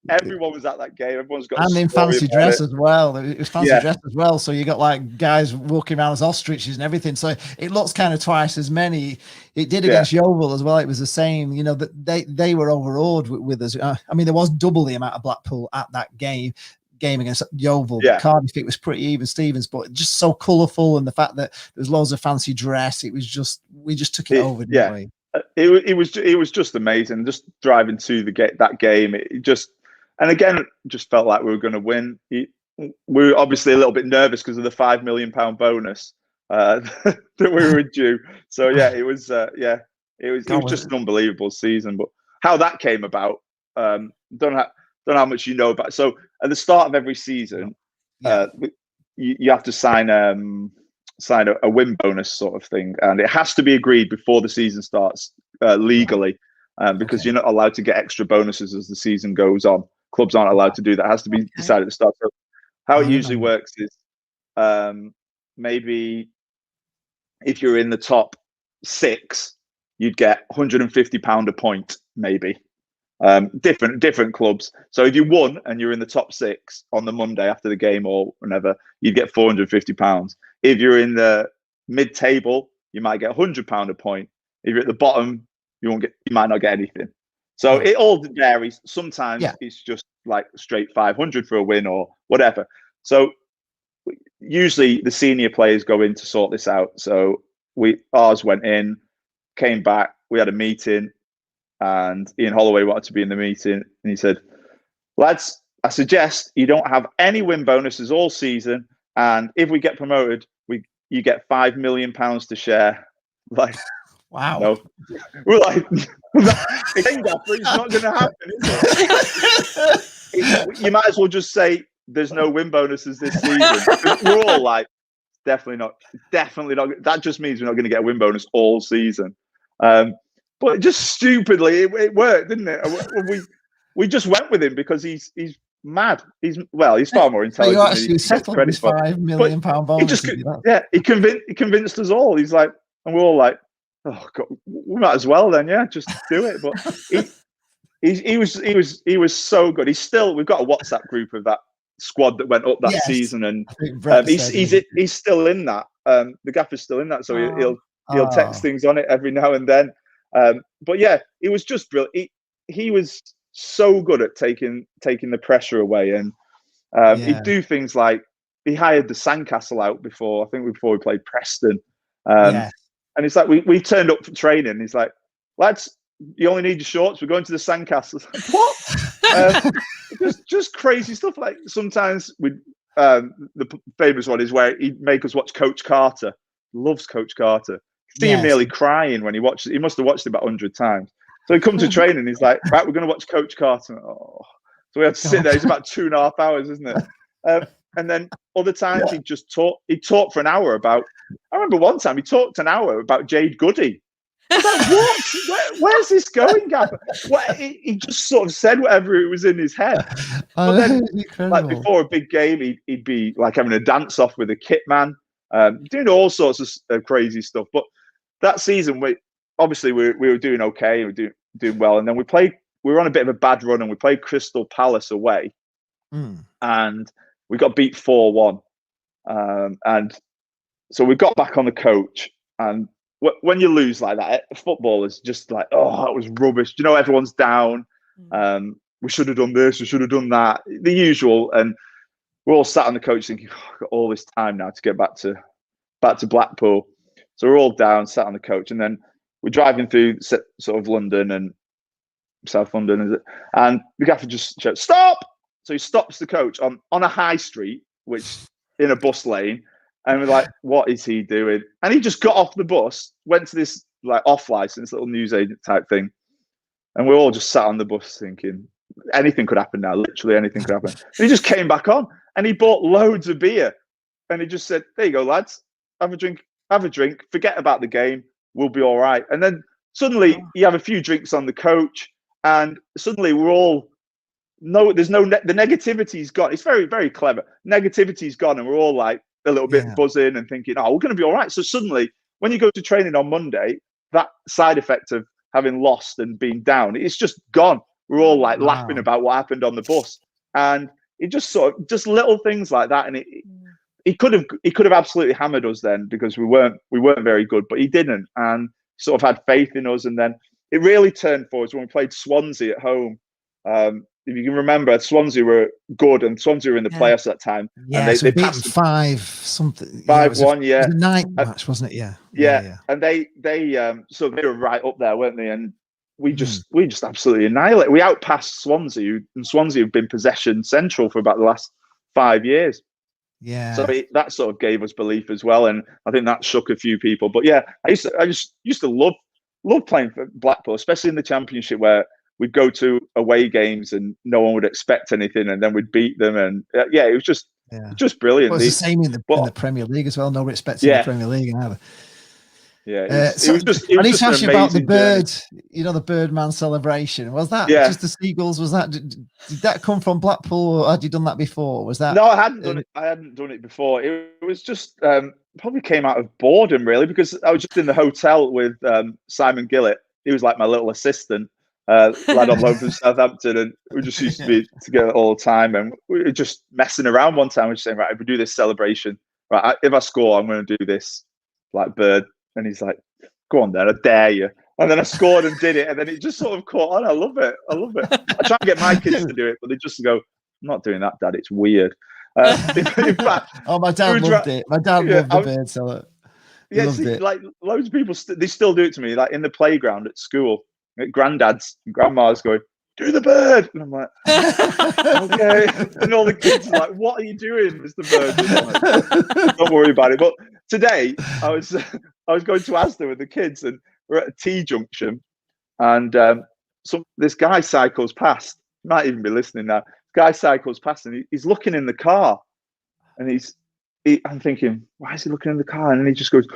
everyone was at that game. Everyone's got in fancy dress as well. It was fancy dress as well. So you got like guys walking around as ostriches and everything. So it looks kind of twice as many. It did against Yeovil as well. It was the same. That they were overawed with us. There was double the amount of Blackpool at that game against Yeovil. Cardiff, it was pretty even, Stevens, but just so colourful, and the fact that there was loads of fancy dress, it was just we just took it over, didn't we? It was just amazing. Just driving to that game, it just, and again, just felt like we were going to win. We were obviously a little bit nervous because of the £5 million bonus that we were due. So yeah, it was just an unbelievable season. But how that came about, don't know how much you know about. So at the start of every season, you have to sign a win bonus sort of thing, and it has to be agreed before the season starts legally, because you're not allowed to get extra bonuses as the season goes on. Clubs aren't allowed to do that. It has to be decided at the start. So how it usually works is maybe if you're in the top 6, you'd get £150 a point, maybe. Different clubs. So if you won and you're in the top 6 on the Monday after the game or whenever, you'd get £450. If you're in the mid-table, you might get £100 a point. If you're at the bottom, you might not get anything. So it all varies. Sometimes it's just like straight 500 for a win or whatever. So usually the senior players go in to sort this out. So ours went in, came back, we had a meeting, and Ian Holloway wanted to be in the meeting, and he said, "Lads, I suggest you don't have any win bonuses all season, and if we get promoted, you get £5 million to share." Like, wow. No. We're like, it's not going to happen, is it? You might as well just say there's no win bonuses this season. We're all like, definitely not. That just means we're not going to get a win bonus all season. But just stupidly, it worked, didn't it? We just went with him because he's mad. He's far more intelligent. You actually settled this £5 million bonus. He convinced us all. He's like, and we're all like, oh God, we might as well then, just do it. But he was so good. We've got a WhatsApp group of that squad that went up that season, and he's still in that. The gaffer's still in that, so he'll text things on it every now and then. But yeah, it was just brilliant. He was so good at taking the pressure away, and he'd do things like he hired the sandcastle out before we played Preston. And it's like we turned up for training. He's like, "Lads, you only need your shorts. We're going to the sandcastle." Like, what? Just crazy stuff. Like sometimes the famous one is where he'd make us watch Coach Carter. Loves Coach Carter. See him nearly crying when he watches. He must have watched it about 100 times. So he comes to training. He's like, "Right, we're going to watch Coach Carter." Oh. So we had to sit there. It's about 2.5 hours, isn't it? And then other times he'd just talk. He'd talk for an hour about. I remember one time he talked an hour about Jade Goody. I was like, what? Where's this going, Gaffer? He just sort of said whatever it was in his head. But then, like before a big game, he'd be like having a dance off with a kit man, doing all sorts of crazy stuff. But that season, we were doing okay, we were doing well, and then we were on a bit of a bad run, and we played Crystal Palace away, and we got beat 4-1, and so we got back on the coach, and when you lose like that, football is just like, oh, that was rubbish. Everyone's down. We should have done this. We should have done that. The usual. And we're all sat on the coach thinking, oh, I've got all this time now to get back to Blackpool. So we're all down, sat on the coach, and then we're driving through sort of London and South London, and the gaffer just shouts, "Stop!" So he stops the coach on a high street, which in a bus lane. And we're like, what is he doing? And he just got off the bus, went to this like off-license little newsagent type thing. And we're all just sat on the bus thinking, anything could happen now. Literally anything could happen. And he just came back on and he bought loads of beer. And he just said, "There you go, lads. Have a drink. Forget about the game. We'll be all right." And then suddenly you have a few drinks on the coach. And suddenly we're all, the negativity's gone. It's very, very clever. Negativity's gone. And we're all like, a little bit buzzing and thinking, oh, we're going to be all right. So suddenly, when you go to training on Monday, that side effect of having lost and being down, it's just gone. We're all like laughing about what happened on the bus, and it just just little things like that. And he could have absolutely hammered us then because we weren't very good, but he didn't, and sort of had faith in us. And then it really turned for us when we played Swansea at home. if you can remember, Swansea were good, and Swansea were in the playoffs at that time. Yeah, and so they beat passed them 5-something. 5-1. It was a night match, wasn't it? Yeah. And they so they were right up there, weren't they? And we just absolutely annihilated. We outpassed Swansea, and Swansea have been possession central for about the last 5 years. Yeah. So that sort of gave us belief as well, and I think that shook a few people. But yeah, I just used to love playing for Blackpool, especially in the Championship, where we'd go to away games and no one would expect anything, and then we'd beat them. And it was just brilliant. Well, it's the same in the Premier League as well. No respect in the Premier League either. Yeah, it was just. I need to ask you about the bird. Journey. The Birdman celebration. Was that just the seagulls? Was that did that come from Blackpool, or had you done that before? Was that? No, I hadn't done it. I hadn't done it before. It was just probably came out of boredom, really, because I was just in the hotel with Simon Gillett. He was like my little assistant, lad on loan from Southampton, and we just used to be together all the time. And we were just messing around one time. We were saying, right, if we do this celebration, right, if I score, I'm going to do this like bird. And he's like, go on then, I dare you. And then I scored and did it. And then it just sort of caught on. I love it. I try to get my kids to do it, but they just go, I'm not doing that, Dad. It's weird. In fact, my dad loved it. My dad loved the bird cellar. Yeah, like loads of people, they still do it to me, like in the playground at school. Granddads and grandmas going, do the bird. And I'm like, okay. And all the kids are like, what are you doing, Mr. Bird? Like, don't worry about it. But today, I was going to Asda with the kids, and we're at a T-junction, and this guy cycles past. He might even be listening now. Guy cycles past, and he's looking in the car, and I'm thinking, why is he looking in the car? And then he just goes,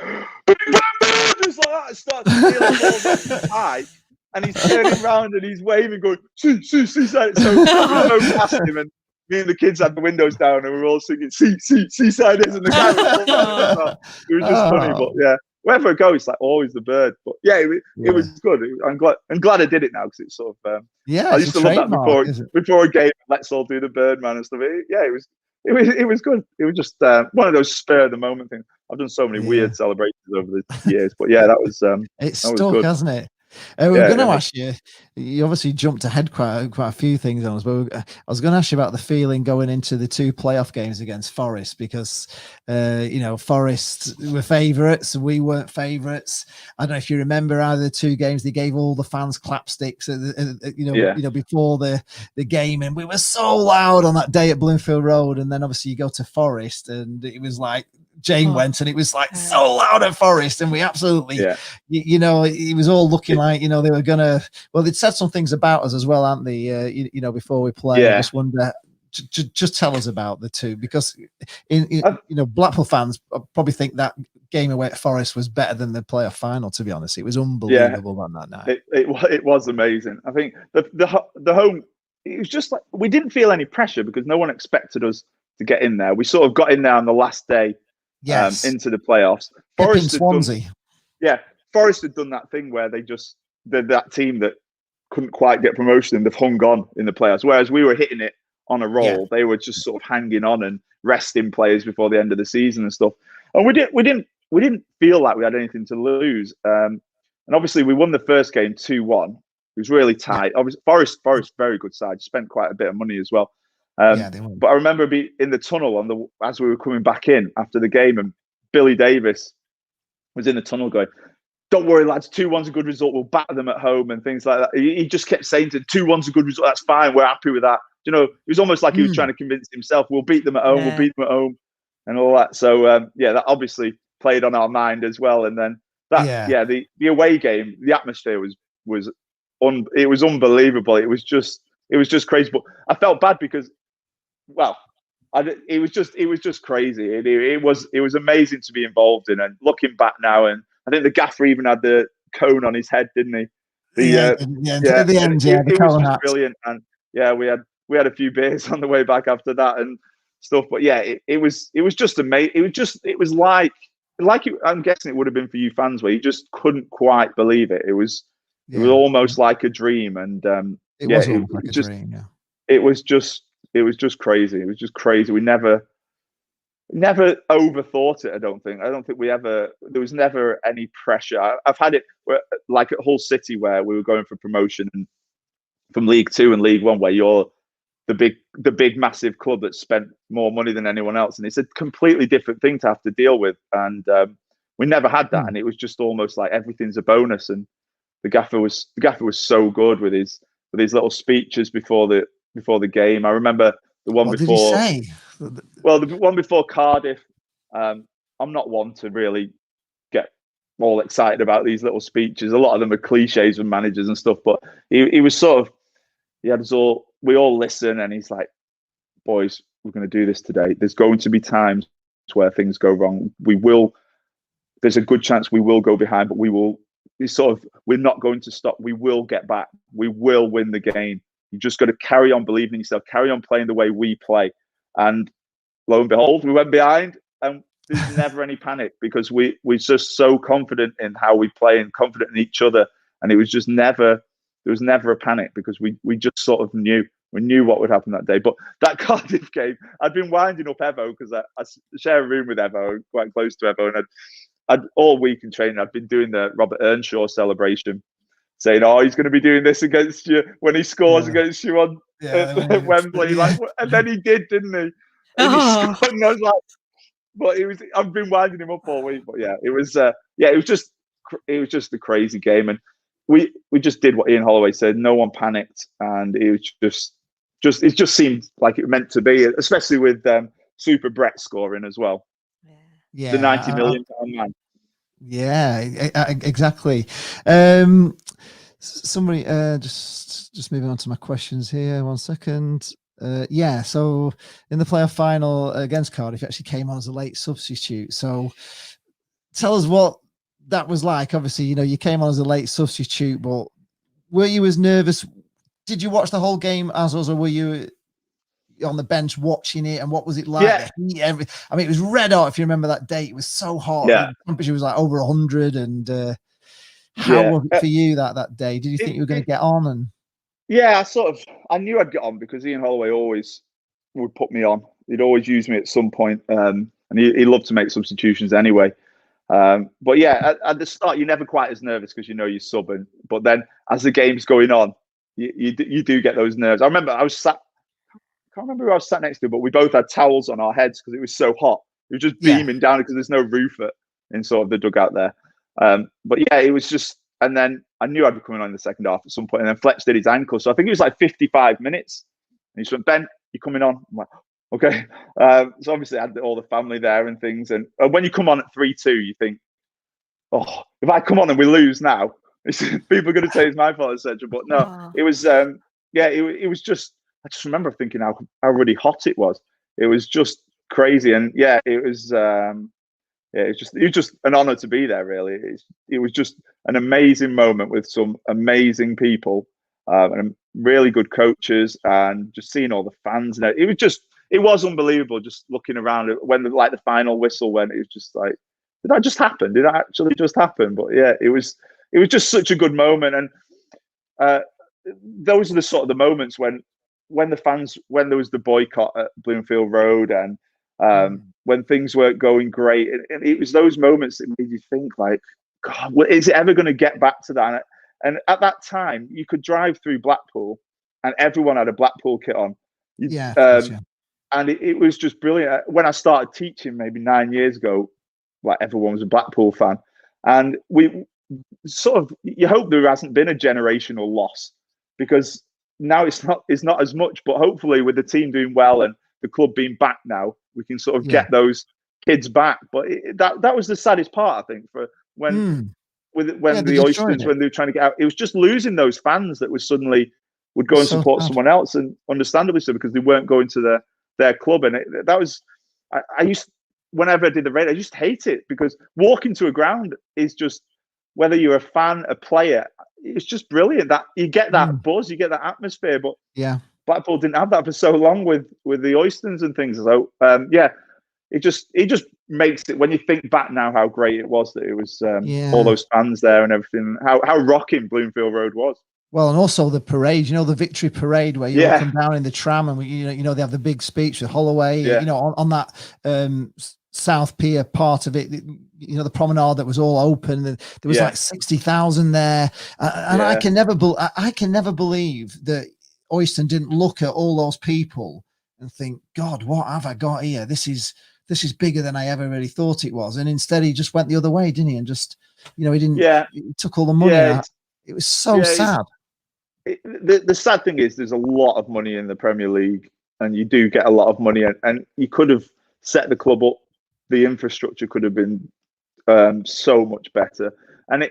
Big Ben Burgess, like that. Starts to feel high. And he's turning around and he's waving, going, see. So we drove past him, and me and the kids had the windows down, and we were all singing, seaside is, and the guy was it was just funny. But yeah, wherever it goes, like always the bird. But yeah, it was good. I'm glad I did it now, because it's sort of I used to love that before a game. Let's all do the Birdman and stuff. It was good. It was just one of those spur of the moment things. I've done so many weird celebrations over the years, but yeah, that was it's stuck, hasn't it? We're going to ask you. You obviously jumped ahead quite a few things on us, but I was going to ask you about the feeling going into the 2 playoff games against Forest, because Forest were favourites and we weren't favourites. I don't know if you remember either the 2 games. They gave all the fans clapsticks, before the game, and we were so loud on that day at Bloomfield Road. And then obviously you go to Forest, and it was like Jane went, and it was like so loud at Forest, and we absolutely, it was all looking like, they were gonna. Well, they'd said some things about us as well, aren't they? Before we play. I just wonder. Just tell us about the 2, because Blackpool fans probably think that game away at Forest was better than the playoff final. To be honest, it was unbelievable on that night. It was amazing. I think the home. It was just like we didn't feel any pressure, because no one expected us to get in there. We sort of got in there on the last day. Yes. Into the playoffs. Forest Swansea. Forest had done that thing where they're that team that couldn't quite get promotion, and they've hung on in the playoffs. Whereas we were hitting it on a roll. Yeah. They were just sort of hanging on and resting players before the end of the season and stuff. And we didn't feel like we had anything to lose. And obviously we won the first game 2-1. It was really tight. Obviously, Forest, very good side. Spent quite a bit of money as well. But I remember being in the tunnel as we were coming back in after the game, and Billy Davis was in the tunnel going, don't worry, lads, 2-1's a good result. We'll batter them at home and things like that. He just kept saying to 2-1's a good result. That's fine. We're happy with that. It was almost like he was trying to convince himself, we'll beat them at home. We'll beat them at home and all that. So, that obviously played on our mind as well. And then the away game, the atmosphere was unbelievable. It was just crazy. But I felt bad because, it was just crazy. It was amazing to be involved in. And looking back now, and I think the gaffer even had the cone on his head, didn't he? It was just brilliant. And we had a few beers on the way back after that and stuff. But it was just amazing. It was like I'm guessing it would have been for you fans, where you just couldn't quite believe it. It was almost like a dream. And it was almost like a dream. Yeah. It was just crazy. It was just crazy. We never overthought it. I don't think there was never any pressure. I've had it like at Hull City, where we were going for promotion from League 2 and League 1, where you're the big massive club that spent more money than anyone else, and it's a completely different thing to have to deal with. And we never had that, and it was just almost like everything's a bonus. And the gaffer was so good with his little speeches before the game. I remember the one before. What did he say? Well, the one before Cardiff. I'm not one to really get all excited about these little speeches. A lot of them are cliches from managers and stuff, but he was sort of, he had us all, we all listen, and he's like, boys, we're going to do this today. There's going to be times where things go wrong. There's a good chance we will go behind, but we're not going to stop. We will get back. We will win the game. You just got to carry on believing in yourself, carry on playing the way we play. And lo and behold, we went behind, and there's never any panic, because we're just so confident in how we play and confident in each other. And there was never a panic, because we just sort of knew what would happen that day. But that Cardiff game, I'd been winding up Evo, because I share a room with Evo, quite close to Evo, and I'd all week in training, I'd been doing the Robert Earnshaw celebration, saying, "Oh, he's going to be doing this against you when he scores against you on Wembley." Like, and then he did, didn't he? And he scored, and I was like, but I've been winding him up all week. But yeah, it was just a crazy game, and we just did what Ian Holloway said. No one panicked, and it was it just seemed like it meant to be, especially with Super Brett scoring as well. Yeah, the £90 million man. Yeah, exactly. Somebody just moving on to my questions here. 1 second. So in the playoff final against Cardiff, he actually came on as a late substitute. So tell us what that was like. Obviously, you came on as a late substitute, but were you as nervous? Did you watch the whole game as us, or were you on the bench watching it? And what was it like? Yeah. I mean, it was red hot. If you remember that day, it was so hot. Yeah. The temperature was like over 100. And how was it for you that day? Did you think you were going to get on? And yeah, I knew I'd get on, because Ian Holloway always would put me on. He'd always use me at some point, and he loved to make substitutions anyway. But yeah, at the start, you're never quite as nervous, because you're subbing. But then as the game's going on, you do get those nerves. I remember I can't remember who I was sat next to, but we both had towels on our heads because it was so hot. It was just beaming down, because there's no roof in sort of the dugout there. But yeah, it was just, and then I knew I'd be coming on in the second half at some point, and then Fletch did his ankle. So I think it was like 55 minutes. And he just went, "Ben, you're coming on." I'm like, okay. So obviously I had all the family there and things. And when you come on at 3-2, you think, oh, if I come on and we lose now, people are going to say it's my fault, etc. But no, it was, it was just, I just remember thinking how really hot it was. It was just crazy. And yeah, it was just an honor to be there, really. It was just an amazing moment with some amazing people, and really good coaches, and just seeing all the fans. And it was unbelievable, just looking around when the final whistle went. It was just like, did that just happen? Did that actually just happen? But yeah, it was just such a good moment. And those are the sort of the moments when there was the boycott at Bloomfield Road, and when things weren't going great, and it was those moments that made you think, like, God, is it ever going to get back to that? And at that time, you could drive through Blackpool, and everyone had a Blackpool kit on. And it was just brilliant. When I started teaching maybe 9 years ago, like, everyone was a Blackpool fan, and we sort of, you hope there hasn't been a generational loss, because now it's not as much. But hopefully, with the team doing well and the club being back now, we can sort of get those kids back. But that was the saddest part, I think, for when the Oysters, when they were trying to get out, it was just losing those fans that was suddenly would go and support someone else, and understandably so, because they weren't going to their club. And that was, I used, whenever I did the raid, I just hate it, because walking to a ground is just, whether you're a fan, a player, it's just brilliant that you get that buzz, you get that atmosphere. But Blackpool didn't have that for so long with the Oysters and things. So it just makes it, when you think back now, how great it was that it was all those fans there and everything, how rocking Bloomfield Road was. Well, and also the parade, the victory parade where you come down in the tram, and they have the big speech with Holloway, on that South Pier part of it, the promenade that was all open. There was like 60,000 there, and I can never believe that Oyston didn't look at all those people and think, God, what have I got here? This is bigger than I ever really thought it was. And instead he just went the other way, didn't he? And just, he took all the money out. It was so sad. The sad thing is there's a lot of money in the Premier League, and you do get a lot of money, and you could have set the club up. The infrastructure could have been so much better. And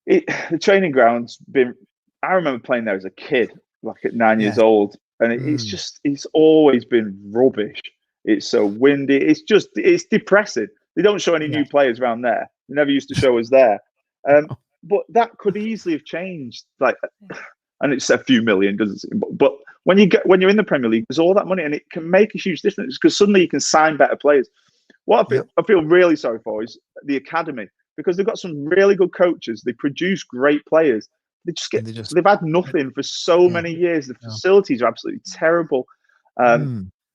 the training ground's been, I remember playing there as a kid, like at 9 years old. And it's always been rubbish. It's so windy. It's depressing. They don't show any new players around there. They never used to show us there. But that could easily have changed. And it's a few million, doesn't it? But when you're in the Premier League, there's all that money, and it can make a huge difference because suddenly you can sign better players. What I feel really sorry for is the academy, because they've got some really good coaches. They produce great players. They've had nothing for so many years. The facilities are absolutely terrible.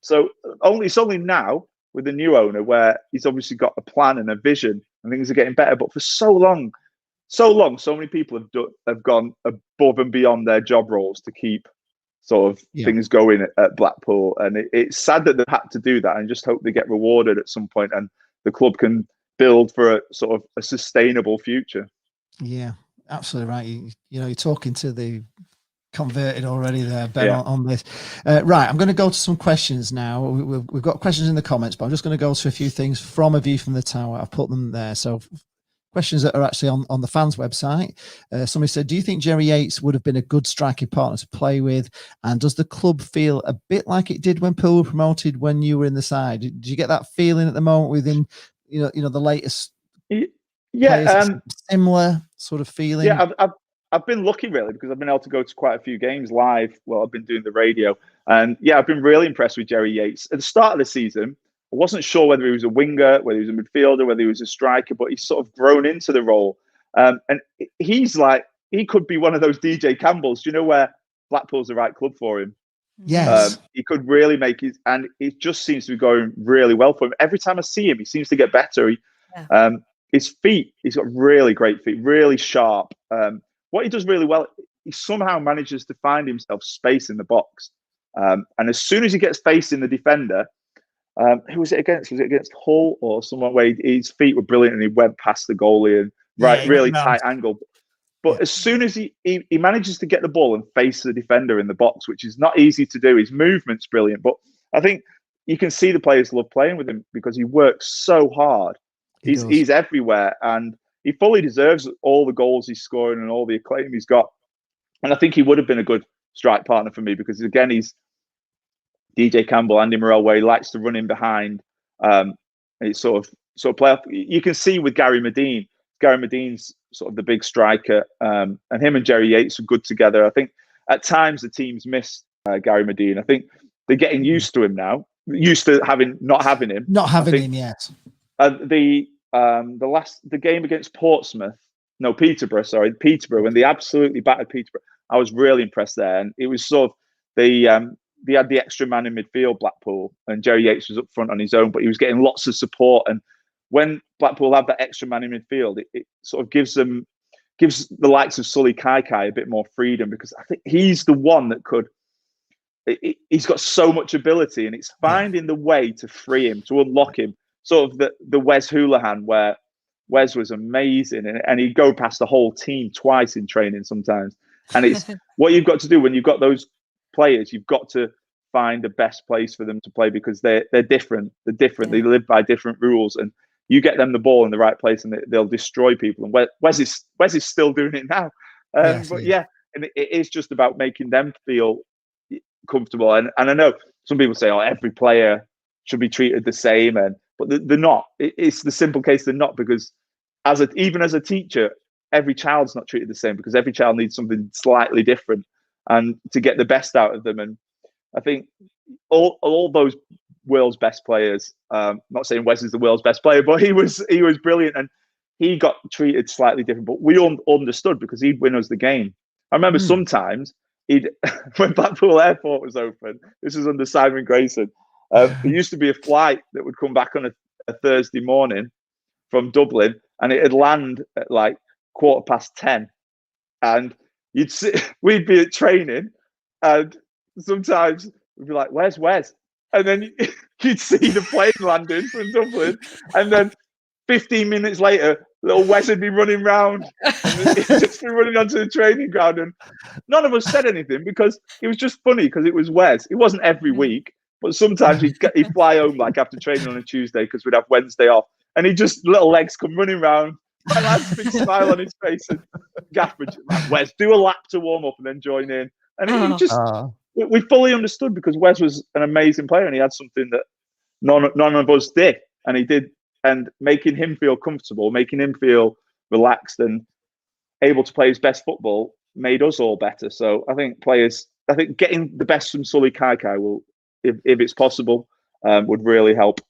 So it's only now with the new owner where he's obviously got a plan and a vision, and things are getting better. But for so many people have gone above and beyond their job roles to keep sort of things going at Blackpool, and it's sad that they've had to do that. And just hope they get rewarded at some point, and the club can build for a sort of a sustainable future. Yeah, absolutely right. You're talking to the converted already there, Ben, on this. Right, I'm going to go to some questions now. We've got questions in the comments, but I'm just going to go to a few things from A View from the Tower. I've put them there. So questions that are actually on the fans website. Somebody said, do you think Jerry Yates would have been a good striking partner to play with? And does the club feel a bit like it did when Poole were promoted when you were in the side? Did you get that feeling at the moment within, the latest players? Similar sort of feeling? Yeah, I've been lucky really, because I've been able to go to quite a few games live while I've been doing the radio. And I've been really impressed with Jerry Yates. At the start of the season, I wasn't sure whether he was a winger, whether he was a midfielder, whether he was a striker, but he's sort of grown into the role. And he could be one of those DJ Campbells, where Blackpool's the right club for him. Yes. He could really make it, and it just seems to be going really well for him. Every time I see him, he seems to get better. His feet, he's got really great feet, really sharp. What he does really well, he somehow manages to find himself space in the box. And as soon as he gets facing the defender, who was it against? Was it against Hull or someone where his feet were brilliant and he went past the goalie and really tight angle? But as soon as he manages to get the ball and face the defender in the box, which is not easy to do, his movement's brilliant. But I think you can see the players love playing with him because he works so hard. He's everywhere, and he fully deserves all the goals he's scoring and all the acclaim he's got. And I think he would have been a good strike partner for me because, again, he's DJ Campbell, Andy Morel, where he likes to run in behind. It's sort of play off. You can see with Gary Medine. Gary Medine's sort of the big striker, and him and Jerry Yates are good together. I think at times the teams miss Gary Medine. I think they're getting used to him now, used to not having him. Yes. The game against Peterborough, when they absolutely battered Peterborough, I was really impressed there. And it was sort of they had the extra man in midfield, Blackpool, and Jerry Yates was up front on his own, but he was getting lots of support. And when Blackpool have that extra man in midfield, it sort of gives the likes of Sully Kaikai a bit more freedom, because I think he's the one that could. He's got so much ability, and it's finding the way to free him, to unlock him. Sort of the Wes Hoolahan, where Wes was amazing, and he'd go past the whole team twice in training sometimes. And it's what you've got to do when you've got those players. You've got to find the best place for them to play, because they're different. They're different. They live by different rules, and you get them the ball in the right place, and they'll destroy people. And Wes is still doing it now. And it is just about making them feel comfortable. And I know some people say, every player should be treated the same, but they're not. It's the simple case they're not, because even as a teacher, every child's not treated the same, because every child needs something slightly different, and to get the best out of them. And I think all those world's best players, not saying Wes is the world's best player, but he was brilliant, and he got treated slightly different, but we all understood because he'd win us the game. I remember sometimes when Blackpool Airport was open, this was under Simon Grayson, there used to be a flight that would come back on a Thursday morning from Dublin, and it'd land at like 10:15, and we'd be at training, And sometimes we'd be like, "Where's Wes?" And then you'd see the plane landing from Dublin, and then 15 minutes later, little Wes would be running round, and he'd just be running onto the training ground, and none of us said anything because it was just funny because it was Wes. It wasn't every week, but sometimes he'd fly home like after training on a Tuesday because we'd have Wednesday off, and he just little legs come running round, and had a big smile on his face, and Gaffer like, "Wes, do a lap to warm up and then join in." And it just we fully understood because Wes was an amazing player and he had something that none of us did, and he did. And making him feel comfortable, making him feel relaxed and able to play his best football made us all better. So I think getting the best from Sully Kaikai will, if it's possible, would really help.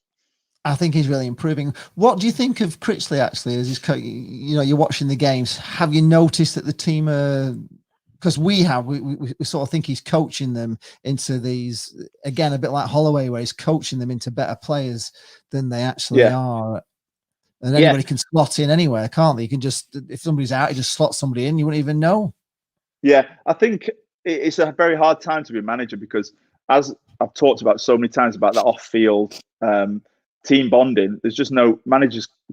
I think he's really improving. What do you think of Critchley actually? As he's, you're watching the games. Have you noticed that the team are? Because we sort of think he's coaching them into these, again, a bit like Holloway, where he's coaching them into better players than they actually are. And anybody can slot in anywhere, can't they? You can just, if somebody's out, you just slot somebody in, you wouldn't even know. Yeah, I think it's a very hard time to be a manager because, as I've talked about so many times about that off-field team bonding, there's just no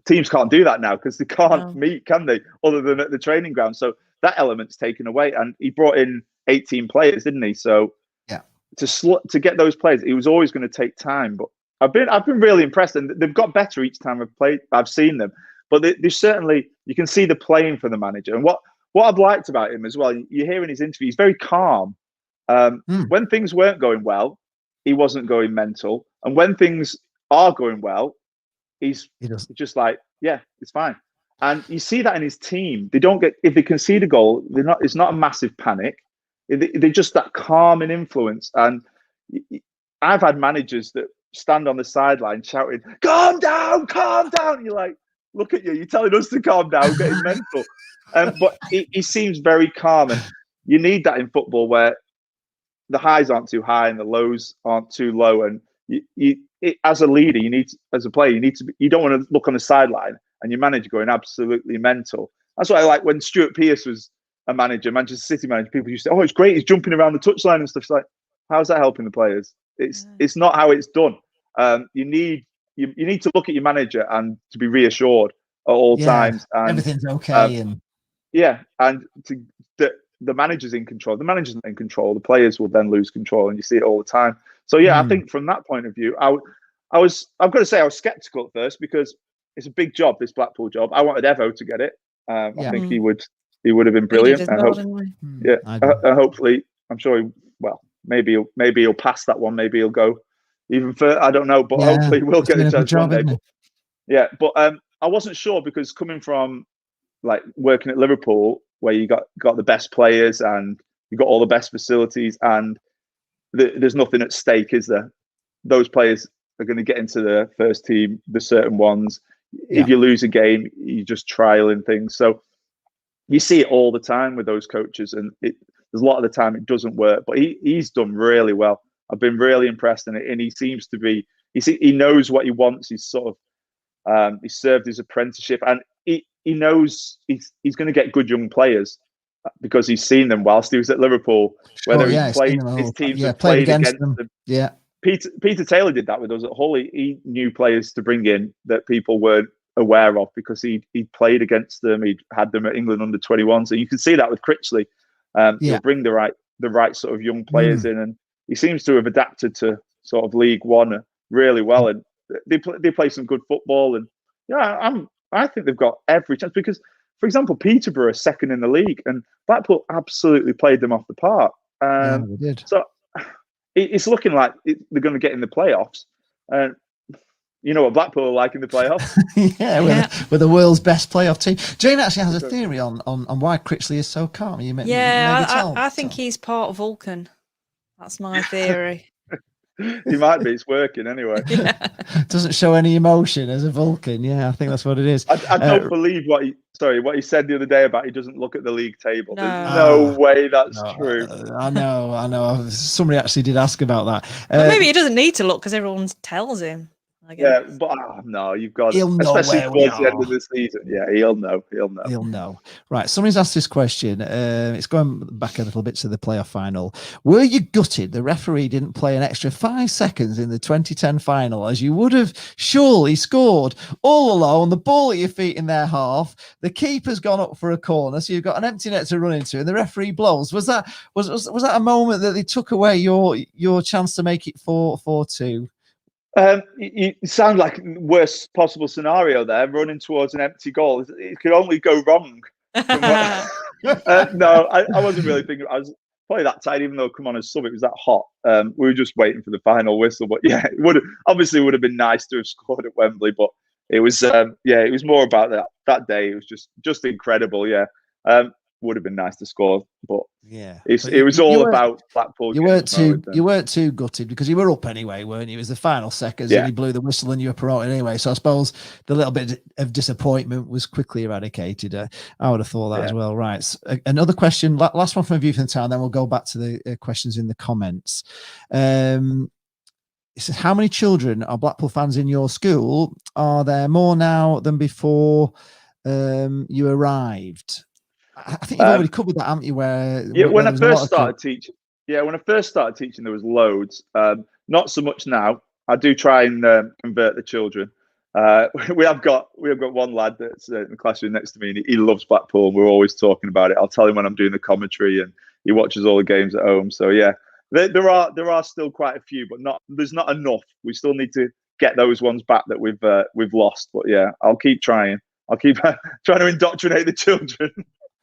teams can't do that now because they can't meet, can they, other than at the training ground. So that element's taken away, and he brought in 18 players, didn't he? So to get those players, it was always going to take time. But I've been really impressed, and they've got better each time I've seen them. But they certainly, you can see the playing for the manager. And what I've liked about him as well, you hear in his interview, he's very calm. When things weren't going well, he wasn't going mental, and when things are going well, he's just like, yeah, it's fine. And you see that in his team. They don't get, if they concede a goal, it's not a massive panic. They're just that calm and influence. And I've had managers that stand on the sideline shouting, calm down. And you're like, look at you, you're telling us to calm down, getting mental. But he seems very calm. And you need that in football where the highs aren't too high and the lows aren't too low. And as a leader, as a player, you don't want to look on the sideline and your manager going absolutely mental. That's what I like when Stuart Pearce was a manager, Manchester City manager. People used to say, "Oh, it's great, he's jumping around the touchline and stuff." It's like, how's that helping the players? It's not how it's done. You need to look at your manager and to be reassured at all times. And everything's okay. And the manager's in control. The manager's not in control. The players will then lose control, and you see it all the time. So I think from that point of view, I've got to say I was skeptical at first because it's a big job, this Blackpool job. I wanted Evo to get it. I think he would have been brilliant. Hopefully, I'm sure maybe he'll pass that one. Maybe he'll go even further. I don't know, but hopefully we'll get a chance one day. But I wasn't sure because coming from like working at Liverpool, where you got the best players and you got all the best facilities, and there's nothing at stake, is there? Those players are going to get into the first team, the certain ones. If you lose a game, you just trialing things. So you see it all the time with those coaches, and there's a lot of the time it doesn't work. But he's done really well. I've been really impressed in it, and he seems to be. He knows what he wants. He's sort of he served his apprenticeship, and he knows he's going to get good young players because he's seen them whilst he was at Liverpool. Whether he played, his teams have played against them. Yeah. Peter Taylor did that with us at Hull. He knew players to bring in that people weren't aware of because he played against them. He'd had them at England under 21. So you can see that with Critchley. He'll bring the right sort of young players in, and he seems to have adapted to sort of League One really well. And they play some good football. And I think they've got every chance because, for example, Peterborough is second in the league, and Blackpool absolutely played them off the park. They did. So it's looking like they're going to get in the playoffs. And you know what Blackpool are like in the playoffs? We're the world's best playoff team. Jane actually has a theory on why Critchley is so calm. I think he's part of Vulcan. That's my theory. He might be. It's working anyway. Doesn't show any emotion as a Vulcan. Yeah, I think that's what it is. I don't believe what he said the other day about he doesn't look at the league table. There's no way that's true. I know. Somebody actually did ask about that. Well, maybe he doesn't need to look because everyone tells him. Yeah, but no, you've got He'll know especially where we towards the end are. of the season. Yeah, he'll know. He'll know. Right. Somebody's asked this question. It's going back a little bit to the playoff final. Were you gutted the referee didn't play an extra 5 seconds in the 2010 final, as you would have surely scored all alone, the ball at your feet in their half, the keeper's gone up for a corner, so you've got an empty net to run into, and the referee blows? Was that a moment that they took away your chance to make it 4-2? You sound like worst possible scenario there, running towards an empty goal. It could only go wrong. No, I wasn't really thinking. I was probably that tired, even though come on as sub, it was that hot. We were just waiting for the final whistle. But yeah, it would have been nice to have scored at Wembley. But it was it was more about that day. It was just incredible. Yeah. Would have been nice to score, but yeah, it was all about Blackpool. You weren't too gutted because you were up anyway, weren't you? It was the final seconds, and he blew the whistle, and you were promoted anyway. So I suppose the little bit of disappointment was quickly eradicated. I would have thought that as well. Right, another question, last one from a view from the town, then we'll go back to the questions in the comments. It says, how many children are Blackpool fans in your school? Are there more now than before you arrived? I think you've already covered that, haven't you? When I first started teaching, there was loads. Not so much now. I do try and convert the children. We have got one lad that's in the classroom next to me, and he loves Blackpool. And we're always talking about it. I'll tell him when I'm doing the commentary, and he watches all the games at home. So yeah, there are still quite a few, but there's not enough. We still need to get those ones back that we've lost. But yeah, I'll keep trying. I'll keep trying to indoctrinate the children.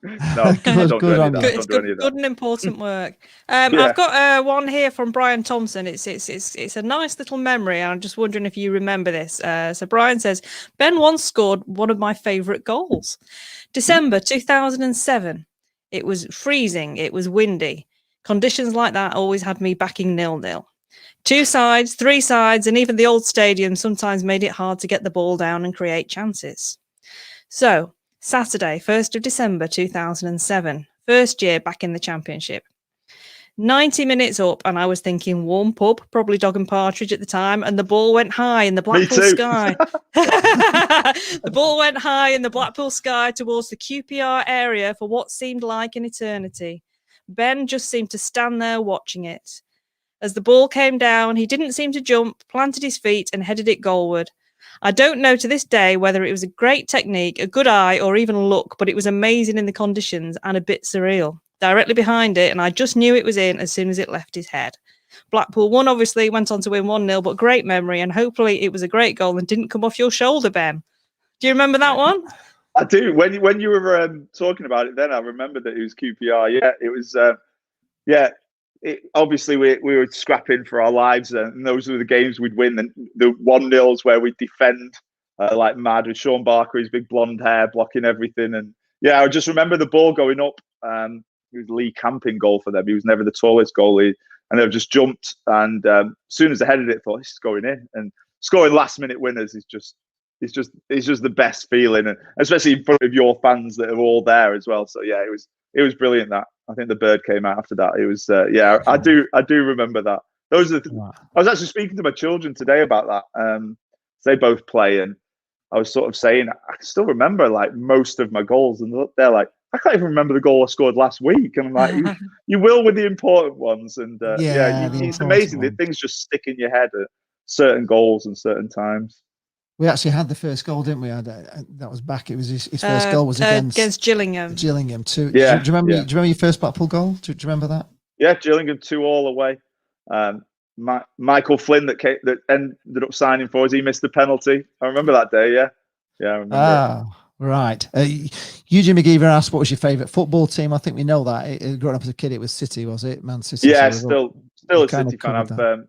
No, good and important work. I've got one here from Brian Thompson. It's a nice little memory. I'm just wondering if you remember this. So Brian says, Ben once scored one of my favourite goals. December 2007. It was freezing. It was windy. Conditions like that always had me backing 0-0. 2 sides, 3 sides, and even the old stadium sometimes made it hard to get the ball down and create chances. So Saturday, 1st of December 2007, first year back in the Championship. 90 minutes up, and I was thinking warm pub, probably dog and partridge at the time, and the ball went high in the Blackpool sky. The ball went high in the Blackpool sky towards the QPR area for what seemed like an eternity. Ben just seemed to stand there watching it. As the ball came down, he didn't seem to jump, planted his feet, and headed it goalward. I don't know to this day whether it was a great technique, a good eye, or even luck, but it was amazing in the conditions and a bit surreal. Directly behind it, and I just knew it was in as soon as it left his head. Blackpool won, obviously, went on to win 1-0, but great memory, and hopefully it was a great goal and didn't come off your shoulder, Ben. Do you remember that one? I do. When you were talking about it then, I remembered that it was QPR. Yeah, it was, obviously we were scrapping for our lives, and those were the games we'd win. And the 1-0s where we'd defend like mad with Sean Barker, his big blonde hair blocking everything. And yeah, I just remember the ball going up. It was Lee Camping goal for them. He was never the tallest goalie, and they've just jumped. And as soon as they headed it, I thought, this is going in. And scoring last minute winners is just the best feeling, and especially in front of your fans that are all there as well. So yeah, it was brilliant. That I think the bird came out after that. It was I do remember that. Those are I was actually speaking to my children today about that. They both play, and I was sort of saying I still remember like most of my goals, and they're like, I can't even remember the goal I scored last week. And I'm like, you will with the important ones. And it's amazing that things just stick in your head at certain goals and certain times. We actually had the first goal, didn't we? That was back. It was his first goal was against Gillingham. Gillingham too. Yeah. Do you remember your first Blackpool goal? Do you remember that? Yeah, Gillingham 2-2 away. Michael Flynn that ended up signing for us. He missed the penalty. I remember that day. Yeah, I remember. Right. Eugene McGeever asked, what was your favourite football team? I think we know that. Growing up as a kid, it was City, was it? Man City. Yeah, still a City fan.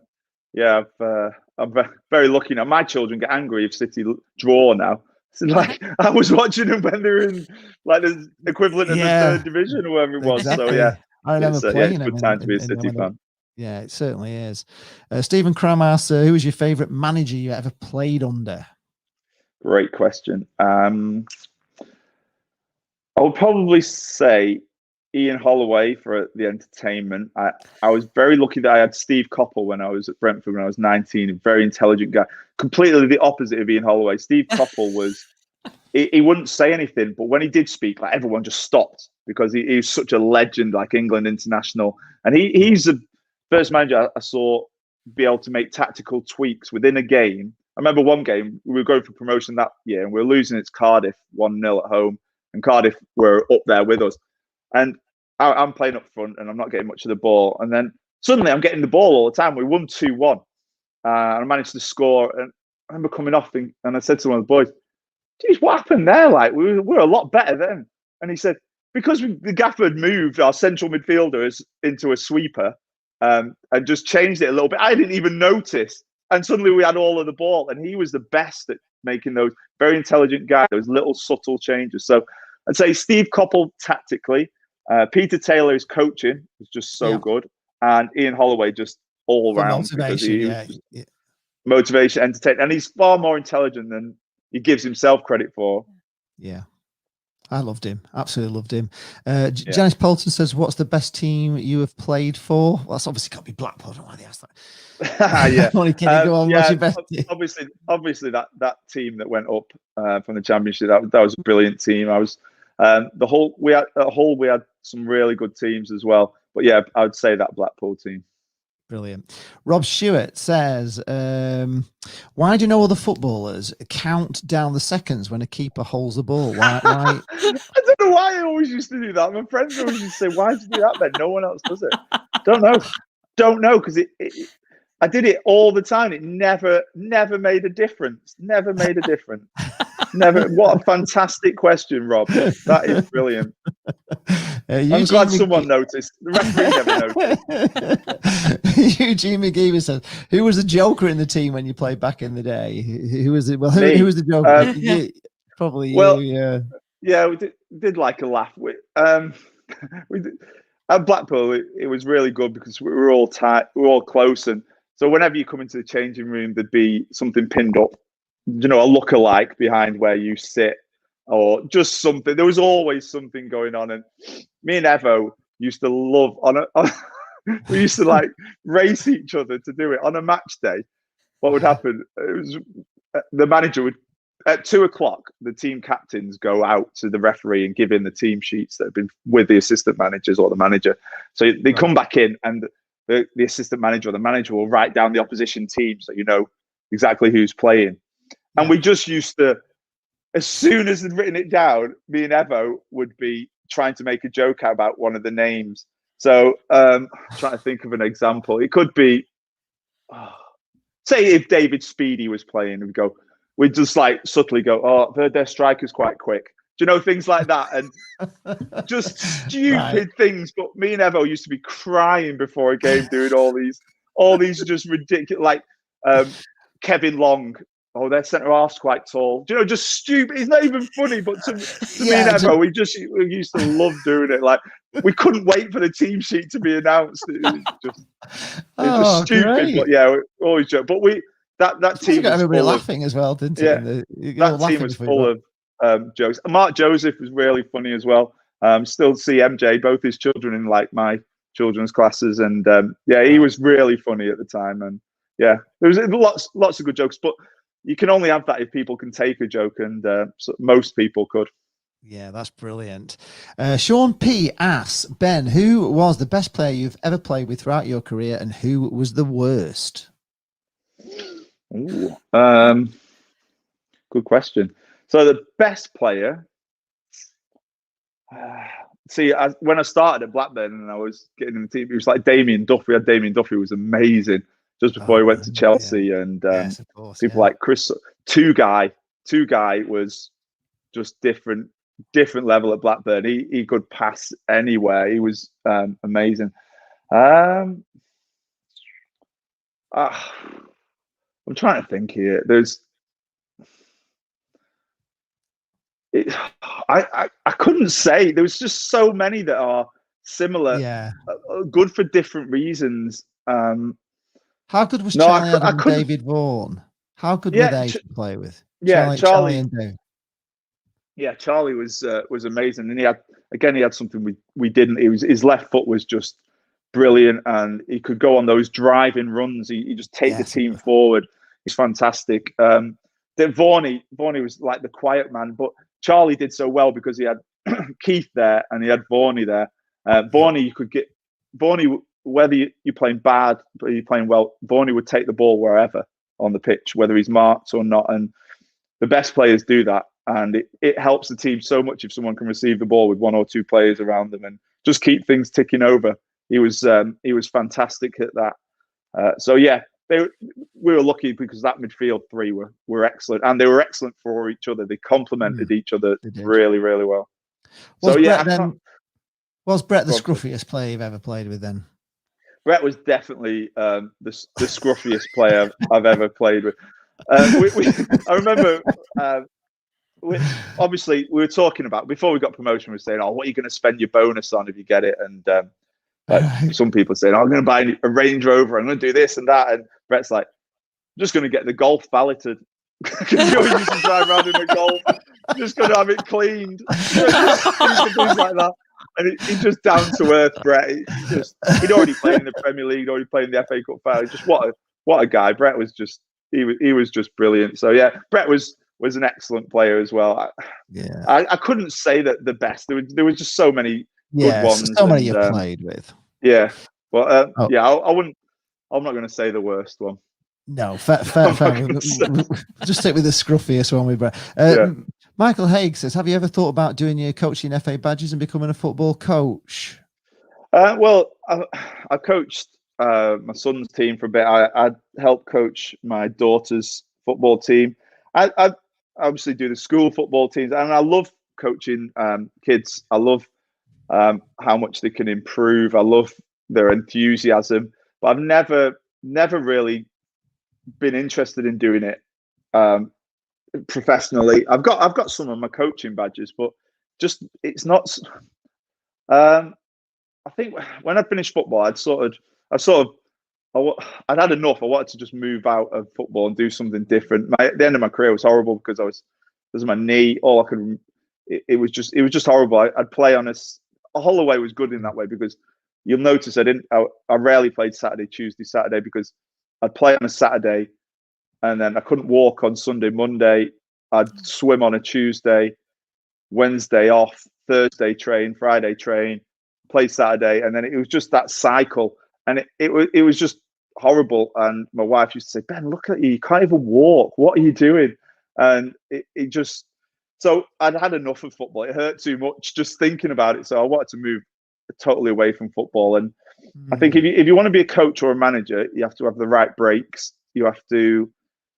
I'm very lucky now. My children get angry if City draw now. It's like I was watching them when they were in like the equivalent of the third division or whatever it was. Exactly. So yeah, I remember playing it's a good time to be a City fan. Yeah, it certainly is. Stephen Cram asks, who was your favourite manager you ever played under? Great question. I would probably say Ian Holloway for the entertainment. I was very lucky that I had Steve Coppell when I was at Brentford when I was 19, a very intelligent guy, completely the opposite of Ian Holloway. Steve Coppell was, he wouldn't say anything, but when he did speak, like everyone just stopped because he was such a legend, like England international. And he's the first manager I saw be able to make tactical tweaks within a game. I remember one game, we were going for promotion that year and we were losing at Cardiff 1-0 at home, and Cardiff were up there with us. And I'm playing up front and I'm not getting much of the ball. And then suddenly I'm getting the ball all the time. We won 2-1. And I managed to score. And I remember coming off and I said to one of the boys, geez, what happened there? Like, we're a lot better then. And he said, because the gaffer had moved our central midfielders into a sweeper and just changed it a little bit. I didn't even notice. And suddenly we had all of the ball. And he was the best at making those, very intelligent guy, those little subtle changes. So I'd say Steve Coppell tactically, Peter Taylor's coaching was just so good. And Ian Holloway just all round. Motivation, entertainment. And he's far more intelligent than he gives himself credit for. Yeah. I loved him. Absolutely loved him. Janice Polton says, what's the best team you have played for? Well, that's obviously got to be Blackpool. I don't know why they asked that. Yeah. What's your best team? Obviously that team that went up from the Championship, that was a brilliant team. I was we had some really good teams as well. But yeah, I would say that Blackpool team. Brilliant. Rob Stewart says, why do no other footballers count down the seconds when a keeper holds the ball? Why? I don't know why I always used to do that. My friends always used to say, why do you do that, Ben? No one else does it. Don't know, because I did it all the time. It never made a difference. Never made a difference. Never. What a fantastic question, Rob. That is brilliant. I'm glad someone noticed. The referee never noticed. Eugene McGee says, "Who was the joker in the team when you played back in the day? Who was it? Well, who was the joker? Probably well, you. Yeah, we did like a laugh. We did, at Blackpool, it was really good because we were all tight, we were all close, and so whenever you come into the changing room, there'd be something pinned up, a lookalike behind where you sit, or just something. There was always something going on, and me and Evo used to love we used to like race each other to do it on a match day. What would happen? It was the manager would. At 2:00, the team captains go out to the referee and give in the team sheets that have been with the assistant managers or the manager. So they come back in, and the assistant manager or the manager will write down the opposition team so you know exactly who's playing. And we just used to, as soon as they'd written it down, me and Evo would be trying to make a joke about one of the names. So I'm trying to think of an example. It could be, say if David Speedy was playing, we'd just like subtly go, I've heard their striker's quite quick. Do you know, things like that? And just stupid things. But me and Evo used to be crying before a game doing all these just ridiculous, like Kevin Long. Oh, their centre half's quite tall. Do you know, just stupid. It's not even funny, but to me and Evo, we used to love doing it. Like, we couldn't wait for the team sheet to be announced. It was just stupid. Great. But yeah, we always joke. But that team got everybody laughing as well, didn't it? Yeah, that team was full of jokes. Mark Joseph was really funny as well. Still see MJ, both his children in like my children's classes, and he was really funny at the time. And yeah, there was lots of good jokes, but you can only have that if people can take a joke, and most people could. Yeah, that's brilliant. Sean P asks, Ben, who was the best player you've ever played with throughout your career, and who was the worst? Ooh, good question. So the best player, when I started at Blackburn and I was getting in the team, it was like Damien Duff. We had Damien Duff, who was amazing just before he went to Chelsea, and yes, of course, people like Chris. Two guy was just different level at Blackburn. He could pass anywhere. He was amazing. I'm trying to think here. I couldn't say. There was just so many that are similar. Yeah, good for different reasons. How good was Charlie and David Vaughan? How good were they to play with? Yeah, Charlie and David. Yeah, Charlie was amazing, and he had again, he had something we didn't. His left foot was just brilliant, and he could go on those driving runs. He just take the team forward. He's fantastic. Then Varney was like the quiet man, but Charlie did so well because he had Keith there and he had Varney there. Varney, you could get Varney, whether you're playing bad or you're playing well, Varney would take the ball wherever on the pitch, whether he's marked or not. And the best players do that. And it helps the team so much if someone can receive the ball with one or two players around them and just keep things ticking over. He was fantastic at that. So yeah, we were lucky because that midfield three were excellent, and they were excellent for each other. They complemented each other really, really well. Was so yeah, was Brett the scruffiest player you've ever played with then? Brett was definitely the scruffiest player I've ever played with. I remember. Obviously, we were talking about before we got promotion. We were saying, "Oh, what are you going to spend your bonus on if you get it?" And some people saying, "Oh, I'm going to buy a Range Rover. I'm going to do this and that." And Brett's like, "I'm just going to get the Golf valeted. You used to drive around in a Golf. I'm just going to have it cleaned." Things like that. And he's just down to earth, Brett. He'd already played in the Premier League, he'd already played in the FA Cup final. Just what a guy. Brett was just he was just brilliant. So yeah, Brett was an excellent player as well. I couldn't say that the best. There was just so many good ones. So many you played with. Yeah, well, I wouldn't. I'm not going to say the worst one. No, fair. Just stick with the scruffiest one with Brett. Michael Haig says, "Have you ever thought about doing your coaching FA badges and becoming a football coach?" Well, I coached my son's team for a bit. I helped coach my daughter's football team. I obviously do the school football teams, and I love coaching kids. I love how much they can improve. I love their enthusiasm, but I've never really been interested in doing it professionally. I've got some of my coaching badges, but just it's not. I think when I finished football, I'd had enough. I wanted to just move out of football and do something different. The end of my career was horrible because it was my knee. All I could. It was just horrible. I'd play on Holloway was good in that way because you'll notice I rarely played Saturday, Tuesday, Saturday because I'd play on a Saturday and then I couldn't walk on Sunday, Monday. I'd swim on a Tuesday, Wednesday off, Thursday train, Friday train, play Saturday, and then it was just that cycle, and it was just horrible. And my wife used to say, "Ben, look at you! You can't even walk. What are you doing?" And it just so I'd had enough of football. It hurt too much just thinking about it. So I wanted to move totally away from football. And I think if you want to be a coach or a manager, you have to have the right breaks. You have to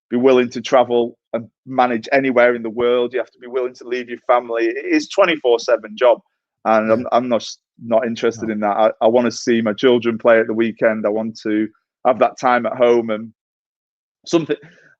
be willing to travel and manage anywhere in the world. You have to be willing to leave your family. It is 24/7 job, and I'm not interested in that. I want to see my children play at the weekend. I want to have that time at home and something.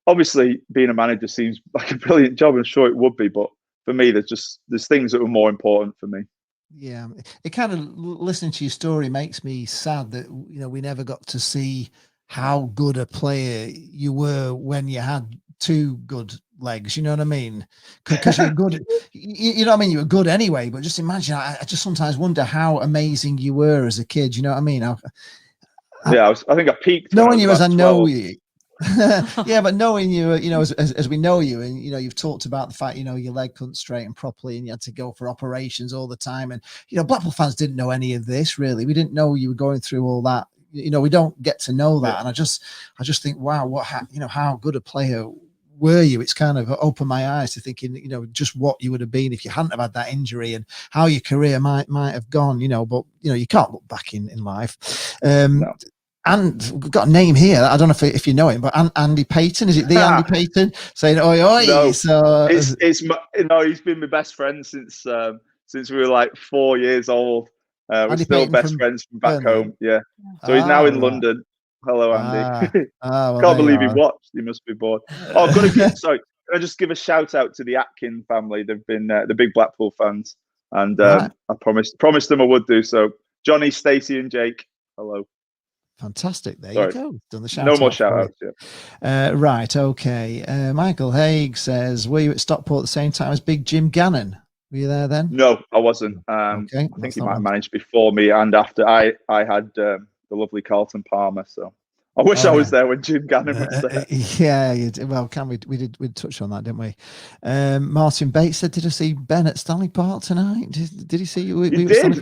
Obviously, being a manager seems like a brilliant job. I'm sure it would be, but for me, there's things that are more important for me. Yeah, it kind of listening to your story makes me sad that we never got to see how good a player you were when you had two good legs. You know what I mean? Because you're good. You know what I mean? You were good anyway. But just imagine. I just sometimes wonder how amazing you were as a kid. You know what I mean? I think I peaked. Knowing you as I know you. Yeah, but knowing you, as we know you, and you've talked about the fact your leg couldn't straighten properly, and you had to go for operations all the time, and Blackpool fans didn't know any of this really. We didn't know you were going through all that. We don't get to know that, and I just think, wow, how good a player were you? It's kind of opened my eyes to thinking, just what you would have been if you hadn't have had that injury, and how your career might have gone. But you can't look back in life. No. And we've got a name here. I don't know if you know him, but Andy Payton. Is it the Andy Payton saying "oi oi"? No, so he's been my best friend since we were like 4 years old. We're still best friends from back home. Yeah. So he's now in London. Hello, Andy. Can't believe he watched. He must be bored. Oh, I've got to sorry. Can I just give a shout out to the Atkin family? They've been the big Blackpool fans, and I promised them I would do so. Johnny, Stacey, and Jake. Hello. Fantastic. There you go. Done the shout no more shout outs. Yeah. Right. Okay. Michael Haig says, were you at Stockport at the same time as Big Jim Gannon? Were you there then? No, I wasn't. Okay, I think he might have managed before me and after. I had the lovely Carlton Palmer, so I wish I was there when Jim Gannon was there. Yeah, well, we touched on that, didn't we? Martin Bates said, "Did I see Ben at Stanley Park tonight? Did he see you? You did.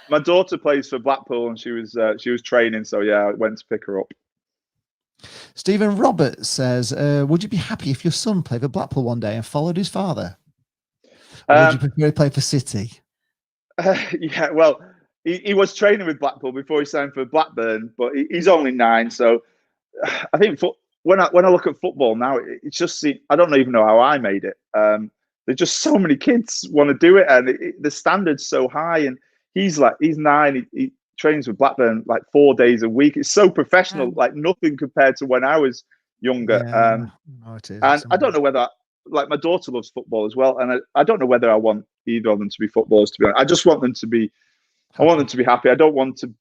My daughter plays for Blackpool, and she was training, so yeah, I went to pick her up." Stephen Roberts says, "Would you be happy if your son played for Blackpool one day and followed his father? Or would you prefer to play for City?" Yeah, well, he was training with Blackpool before he signed for Blackburn, but he's only 9, so I think when I look at football now, it's just I don't even know how I made it. There's just so many kids want to do it, and the standard's so high. And he's 9. He trains with Blackburn like 4 days a week. It's so professional, like nothing compared to when I was younger. It is. And I don't know whether, like, my daughter loves football as well, and I don't know whether I want either of them to be footballers. To be honest, I just want them to be. I want them to be happy. I don't want to.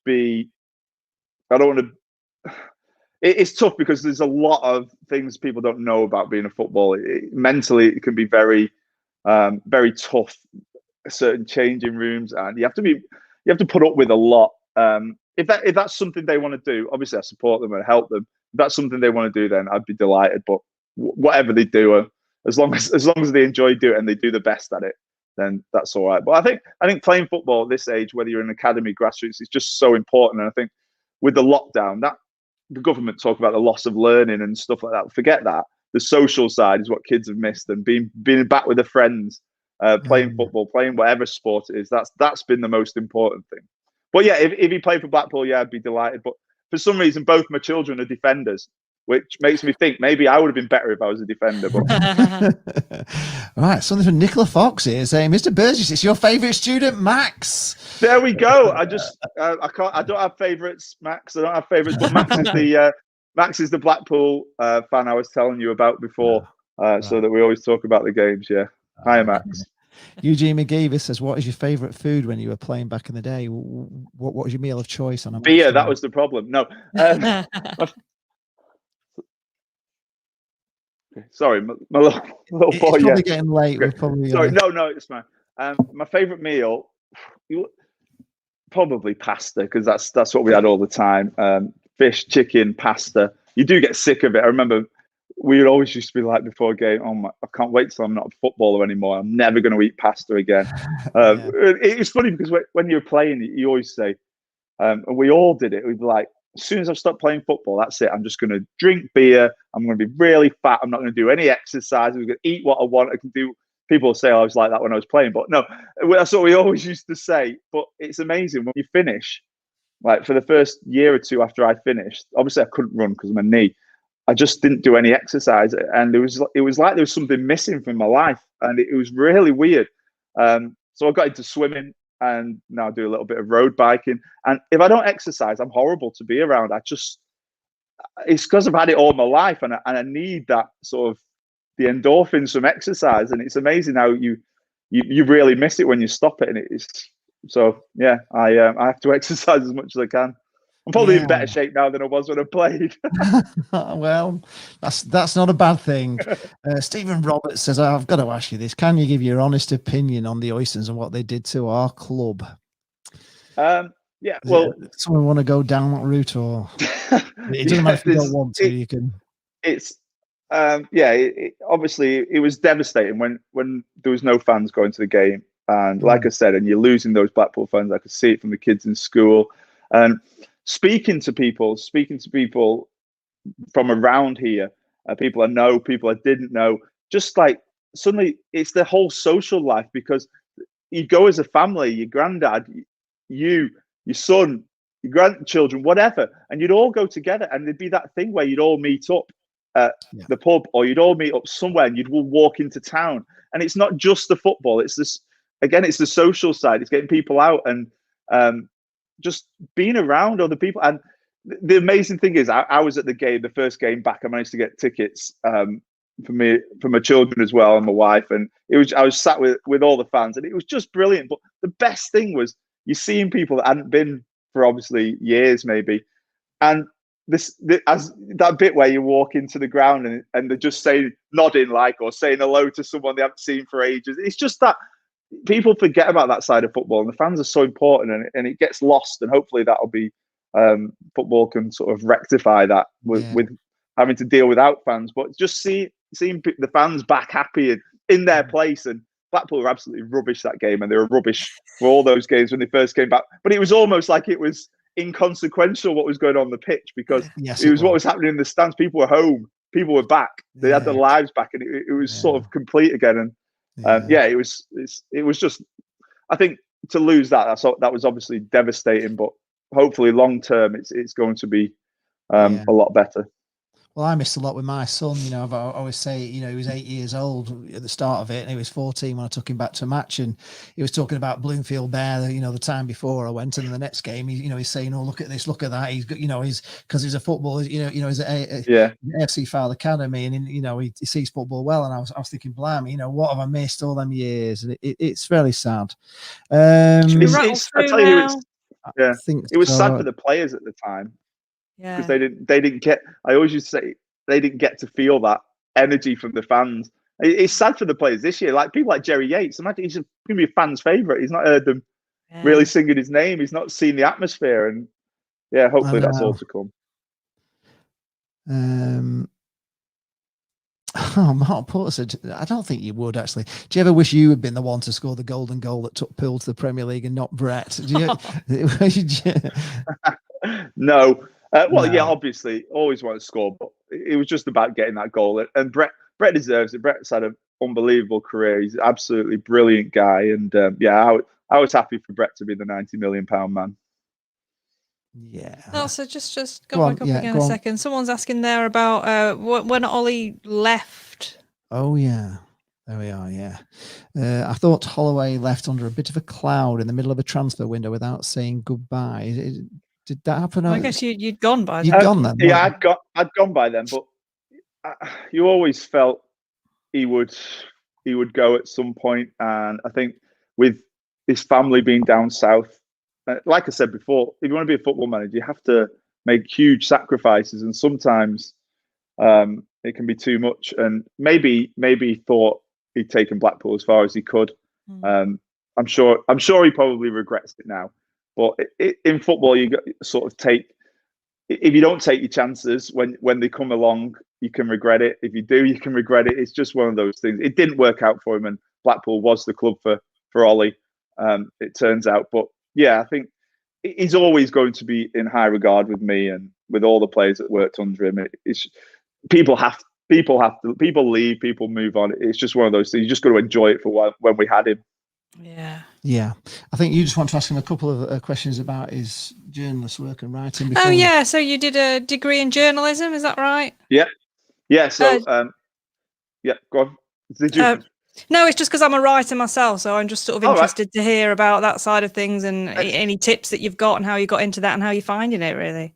It's tough because there's a lot of things people don't know about being a footballer. Mentally, it can be very, very tough. Certain changing rooms, and you have to put up with a lot. If that's something they want to do, obviously I support them and help them. If that's something they want to do, then I'd be delighted. But whatever they do, as long as they enjoy doing it and they do the best at it, then that's all right. But I think playing football at this age, whether you're in academy, grassroots, is just so important. And I think with the lockdown, that the government talk about the loss of learning and stuff like that. Forget that. The social side is what kids have missed, and being back with their friends, playing football, playing whatever sport it is. That's been the most important thing. But yeah, if he played for Blackpool, yeah, I'd be delighted. But for some reason, both my children are defenders, which makes me think maybe I would have been better if I was a defender. But right, something from Nicola Fox here saying, "Mr. Burgess, it's your favourite student, Max." There we go. I don't have favourites, Max. I don't have favourites, but Max is the Blackpool fan I was telling you about before, so that we always talk about the games. Yeah. Hi, Max. Eugene McGeever says, "What is your favourite food when you were playing back in the day? What was your meal of choice on a beer? That was the problem. No. Sorry, my little boy. It's probably getting late. We're probably sorry. No, it's fine. My favourite meal, probably pasta, because that's what we had all the time. Fish, chicken, pasta. You do get sick of it. I remember we would always used to be like before a game, I can't wait till I'm not a footballer anymore. I'm never going to eat pasta again. It's funny because when you're playing, you always say, and we all did it. We'd be like, as soon as I've stopped playing football, that's it. I'm just going to drink beer. I'm going to be really fat. I'm not going to do any exercise. I'm going to eat what I want. I can do. People say I was like that when I was playing, but no, that's what we always used to say. But it's amazing when you finish. Like for the first year or two after I finished, obviously I couldn't run because of my knee. I just didn't do any exercise, and it was like there was something missing from my life, and it was really weird. So I got into swimming, and now I do a little bit of road biking. And if I don't exercise, I'm horrible to be around. It's because I've had it all my life, and I need that sort of the endorphins from exercise. And it's amazing how you really miss it when you stop it. And so yeah, I have to exercise as much as I can. I'm probably in better shape now than I was when I played. Well, that's not a bad thing. Stephen Roberts says, "I've got to ask you this. Can you give your honest opinion on the Oysters and what they did to our club?" Yeah, well, someone want to go down that route, or it doesn't matter if you don't want to. You can. It's obviously it was devastating when there was no fans going to the game, and like I said, and you're losing those Blackpool fans. I could see it from the kids in school, and speaking to people from around here, people I know, people I didn't know, just like suddenly it's the whole social life, because you go as a family, your granddad, your son, your grandchildren, whatever, and you'd all go together, and there'd be that thing where you'd all meet up at the pub, or you'd all meet up somewhere, and you'd all walk into town. And it's not just the football, it's this, again, it's the social side, it's getting people out and just being around other people. And the amazing thing is, I was at the game, the first game back. I managed to get tickets for my children as well, and my wife. And I was sat with all the fans, and it was just brilliant. But the best thing was you're seeing people that hadn't been for obviously years, maybe, and as that bit where you walk into the ground and they're just nodding or saying hello to someone they haven't seen for ages. It's just that people forget about that side of football, and the fans are so important, and it gets lost. And hopefully that'll be football can sort of rectify that with having to deal without fans. But just seeing the fans back happy and in their place, and Blackpool were absolutely rubbish that game, and they were rubbish for all those games when they first came back. But it was almost like it was inconsequential what was going on the pitch, because it was what was happening in the stands. People were home, people were back, they had their lives back, and it was sort of complete again. And it was just, I think, to lose that was obviously devastating, but hopefully long term it's going to be a lot better. Well, I missed a lot with my son. You know, I always say, you know, he was 8 years old at the start of it, and he was 14 when I took him back to a match, and he was talking about Bloomfield Bear, you know, the time before I went, and the next game, he's saying, "Oh, look at this, look at that." He's got, he's because he's a footballer, he's at FC Fylde Academy, and he sees football well. And I was thinking, blimey, what have I missed all them years? And it's very sad. I tell you, it was sad for the players at the time. Because they didn't get. I always used to say they didn't get to feel that energy from the fans. It's sad for the players this year. Like people like Jerry Yates, imagine he's going to be a fan's favourite. He's not heard them really singing his name. He's not seen the atmosphere, and hopefully that's all to come. Mark Porter said, I don't think you would actually. Do you ever wish you had been the one to score the golden goal that took Pill to the Premier League and not Brett? No. Obviously, always want to score, but it was just about getting that goal. And Brett deserves it. Brett's had an unbelievable career. He's an absolutely brilliant guy. And I was happy for Brett to be the £90 million man. Yeah. No, so just go back up again a second. Someone's asking there about when Ollie left. Oh, yeah. There we are, yeah. I thought Holloway left under a bit of a cloud in the middle of a transfer window without saying goodbye. Did that happen? I guess you'd gone by then. You'd gone then? Yeah, I'd gone by then, but you always felt he would go at some point. And I think with his family being down south, like I said before, if you want to be a football manager, you have to make huge sacrifices, and sometimes it can be too much. And maybe he thought he'd taken Blackpool as far as he could. I'm sure he probably regrets it now. But in football, you got sort of if you don't take your chances when they come along, you can regret it. If you do, you can regret it. It's just one of those things. It didn't work out for him, and Blackpool was the club for Ollie. It turns out, but I think he's always going to be in high regard with me and with all the players that worked under him. People leave, people move on. It's just one of those things. You just got to enjoy it for when we had him. Yeah. I think you just want to ask him a couple of questions about his journalist work and writing. So you did a degree in journalism, is that right? Yeah. So go on. Did you? No, it's just because I'm a writer myself, so I'm just sort of interested to hear about that side of things and any tips that you've got and how you got into that and how you're finding it, really.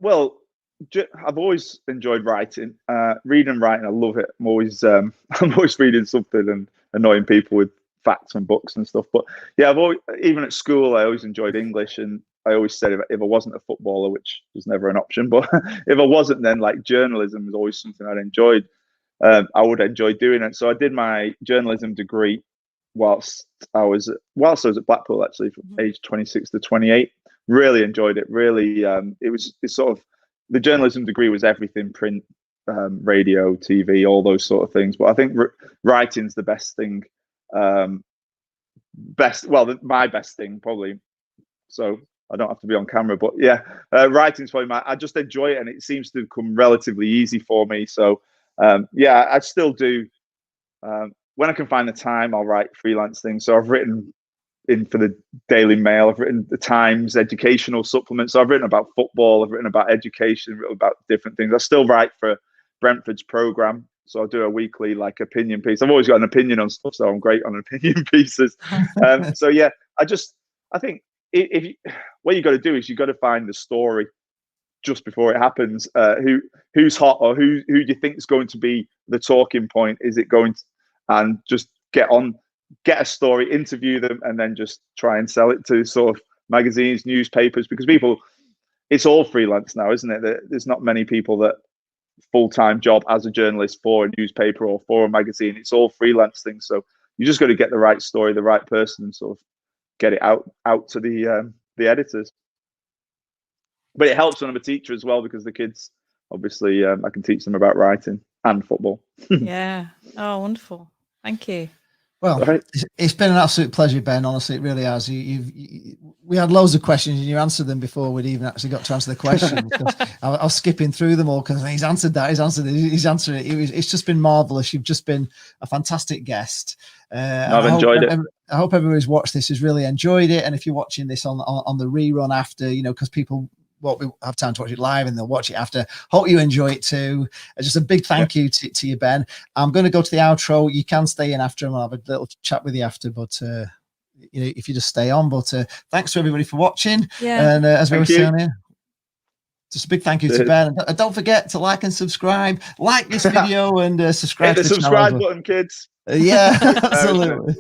Well, I've always enjoyed writing, reading and writing. I love it. I'm always reading something and annoying people with facts and books and stuff. But I've always, even at school, I always enjoyed English, and I always said if I wasn't a footballer, which was never an option, but if I wasn't, then like journalism was always something I'd enjoyed. I would enjoy doing it. So I did my journalism degree whilst I was at Blackpool, actually, from age 26 to 28. Really enjoyed it. Really, it's sort of, the journalism degree was everything: print, radio, TV, all those sort of things. But I think writing's the best thing. My best thing probably. So I don't have to be on camera, but writing's probably I just enjoy it, and it seems to come relatively easy for me. So I still do. When I can find the time, I'll write freelance things. So I've written in for the Daily Mail, I've written the Times educational supplements. So I've written about football, I've written about education, written about different things. I still write for Brentford's programme. So I'll do a weekly opinion piece. I've always got an opinion on stuff, so I'm great on opinion pieces. I think what you got to do is you got to find the story just before it happens. Who's hot, or who do you think is going to be the talking point? Is it going to, and just get a story, interview them, and then just try and sell it to sort of magazines, newspapers, because it's all freelance now, isn't it? There's not many people that full-time job as a journalist for a newspaper or for a magazine. It's all freelance things. So You just got to get the right story, the right person, and sort of get it out to the editors. But it helps when I'm a teacher as well, because the kids, obviously, I can teach them about writing and football. Yeah. Oh, wonderful. Thank you. Well, Right. it's been an absolute pleasure, Ben. Honestly, it really has. We had loads of questions, and you answered them before we'd even actually got to answer the questions. I was skipping through them all because he's answered that, he's answered it. It's just been marvelous. You've just been a fantastic guest. I've enjoyed it. I hope everybody's watched this has really enjoyed it. And if you're watching this on the rerun after, because people won't have time to watch it live and they'll watch it after. Hope you enjoy it too. Just a big thank you to you, Ben. I'm going to go to the outro. You can stay in after and I'll have a little chat with you after, but if you just stay on. But thanks to everybody for watching. Yeah. And as we were saying here, just a big thank you to Cheers. Ben. And don't forget to like and subscribe. Like this video and subscribe Hit to the the subscribe channel. button, kids. Yeah, absolutely.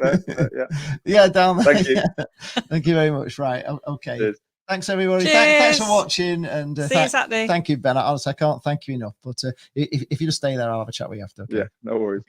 Yeah. Down there. Thank you. Yeah. Thank you very much. Right. Okay. Cheers. Thanks, everybody. Cheers. Thanks for watching. And See you Saturday. thank you, Ben. Honestly, I can't thank you enough. But if you just stay there, I'll have a chat with you after. Okay? Yeah, no worries.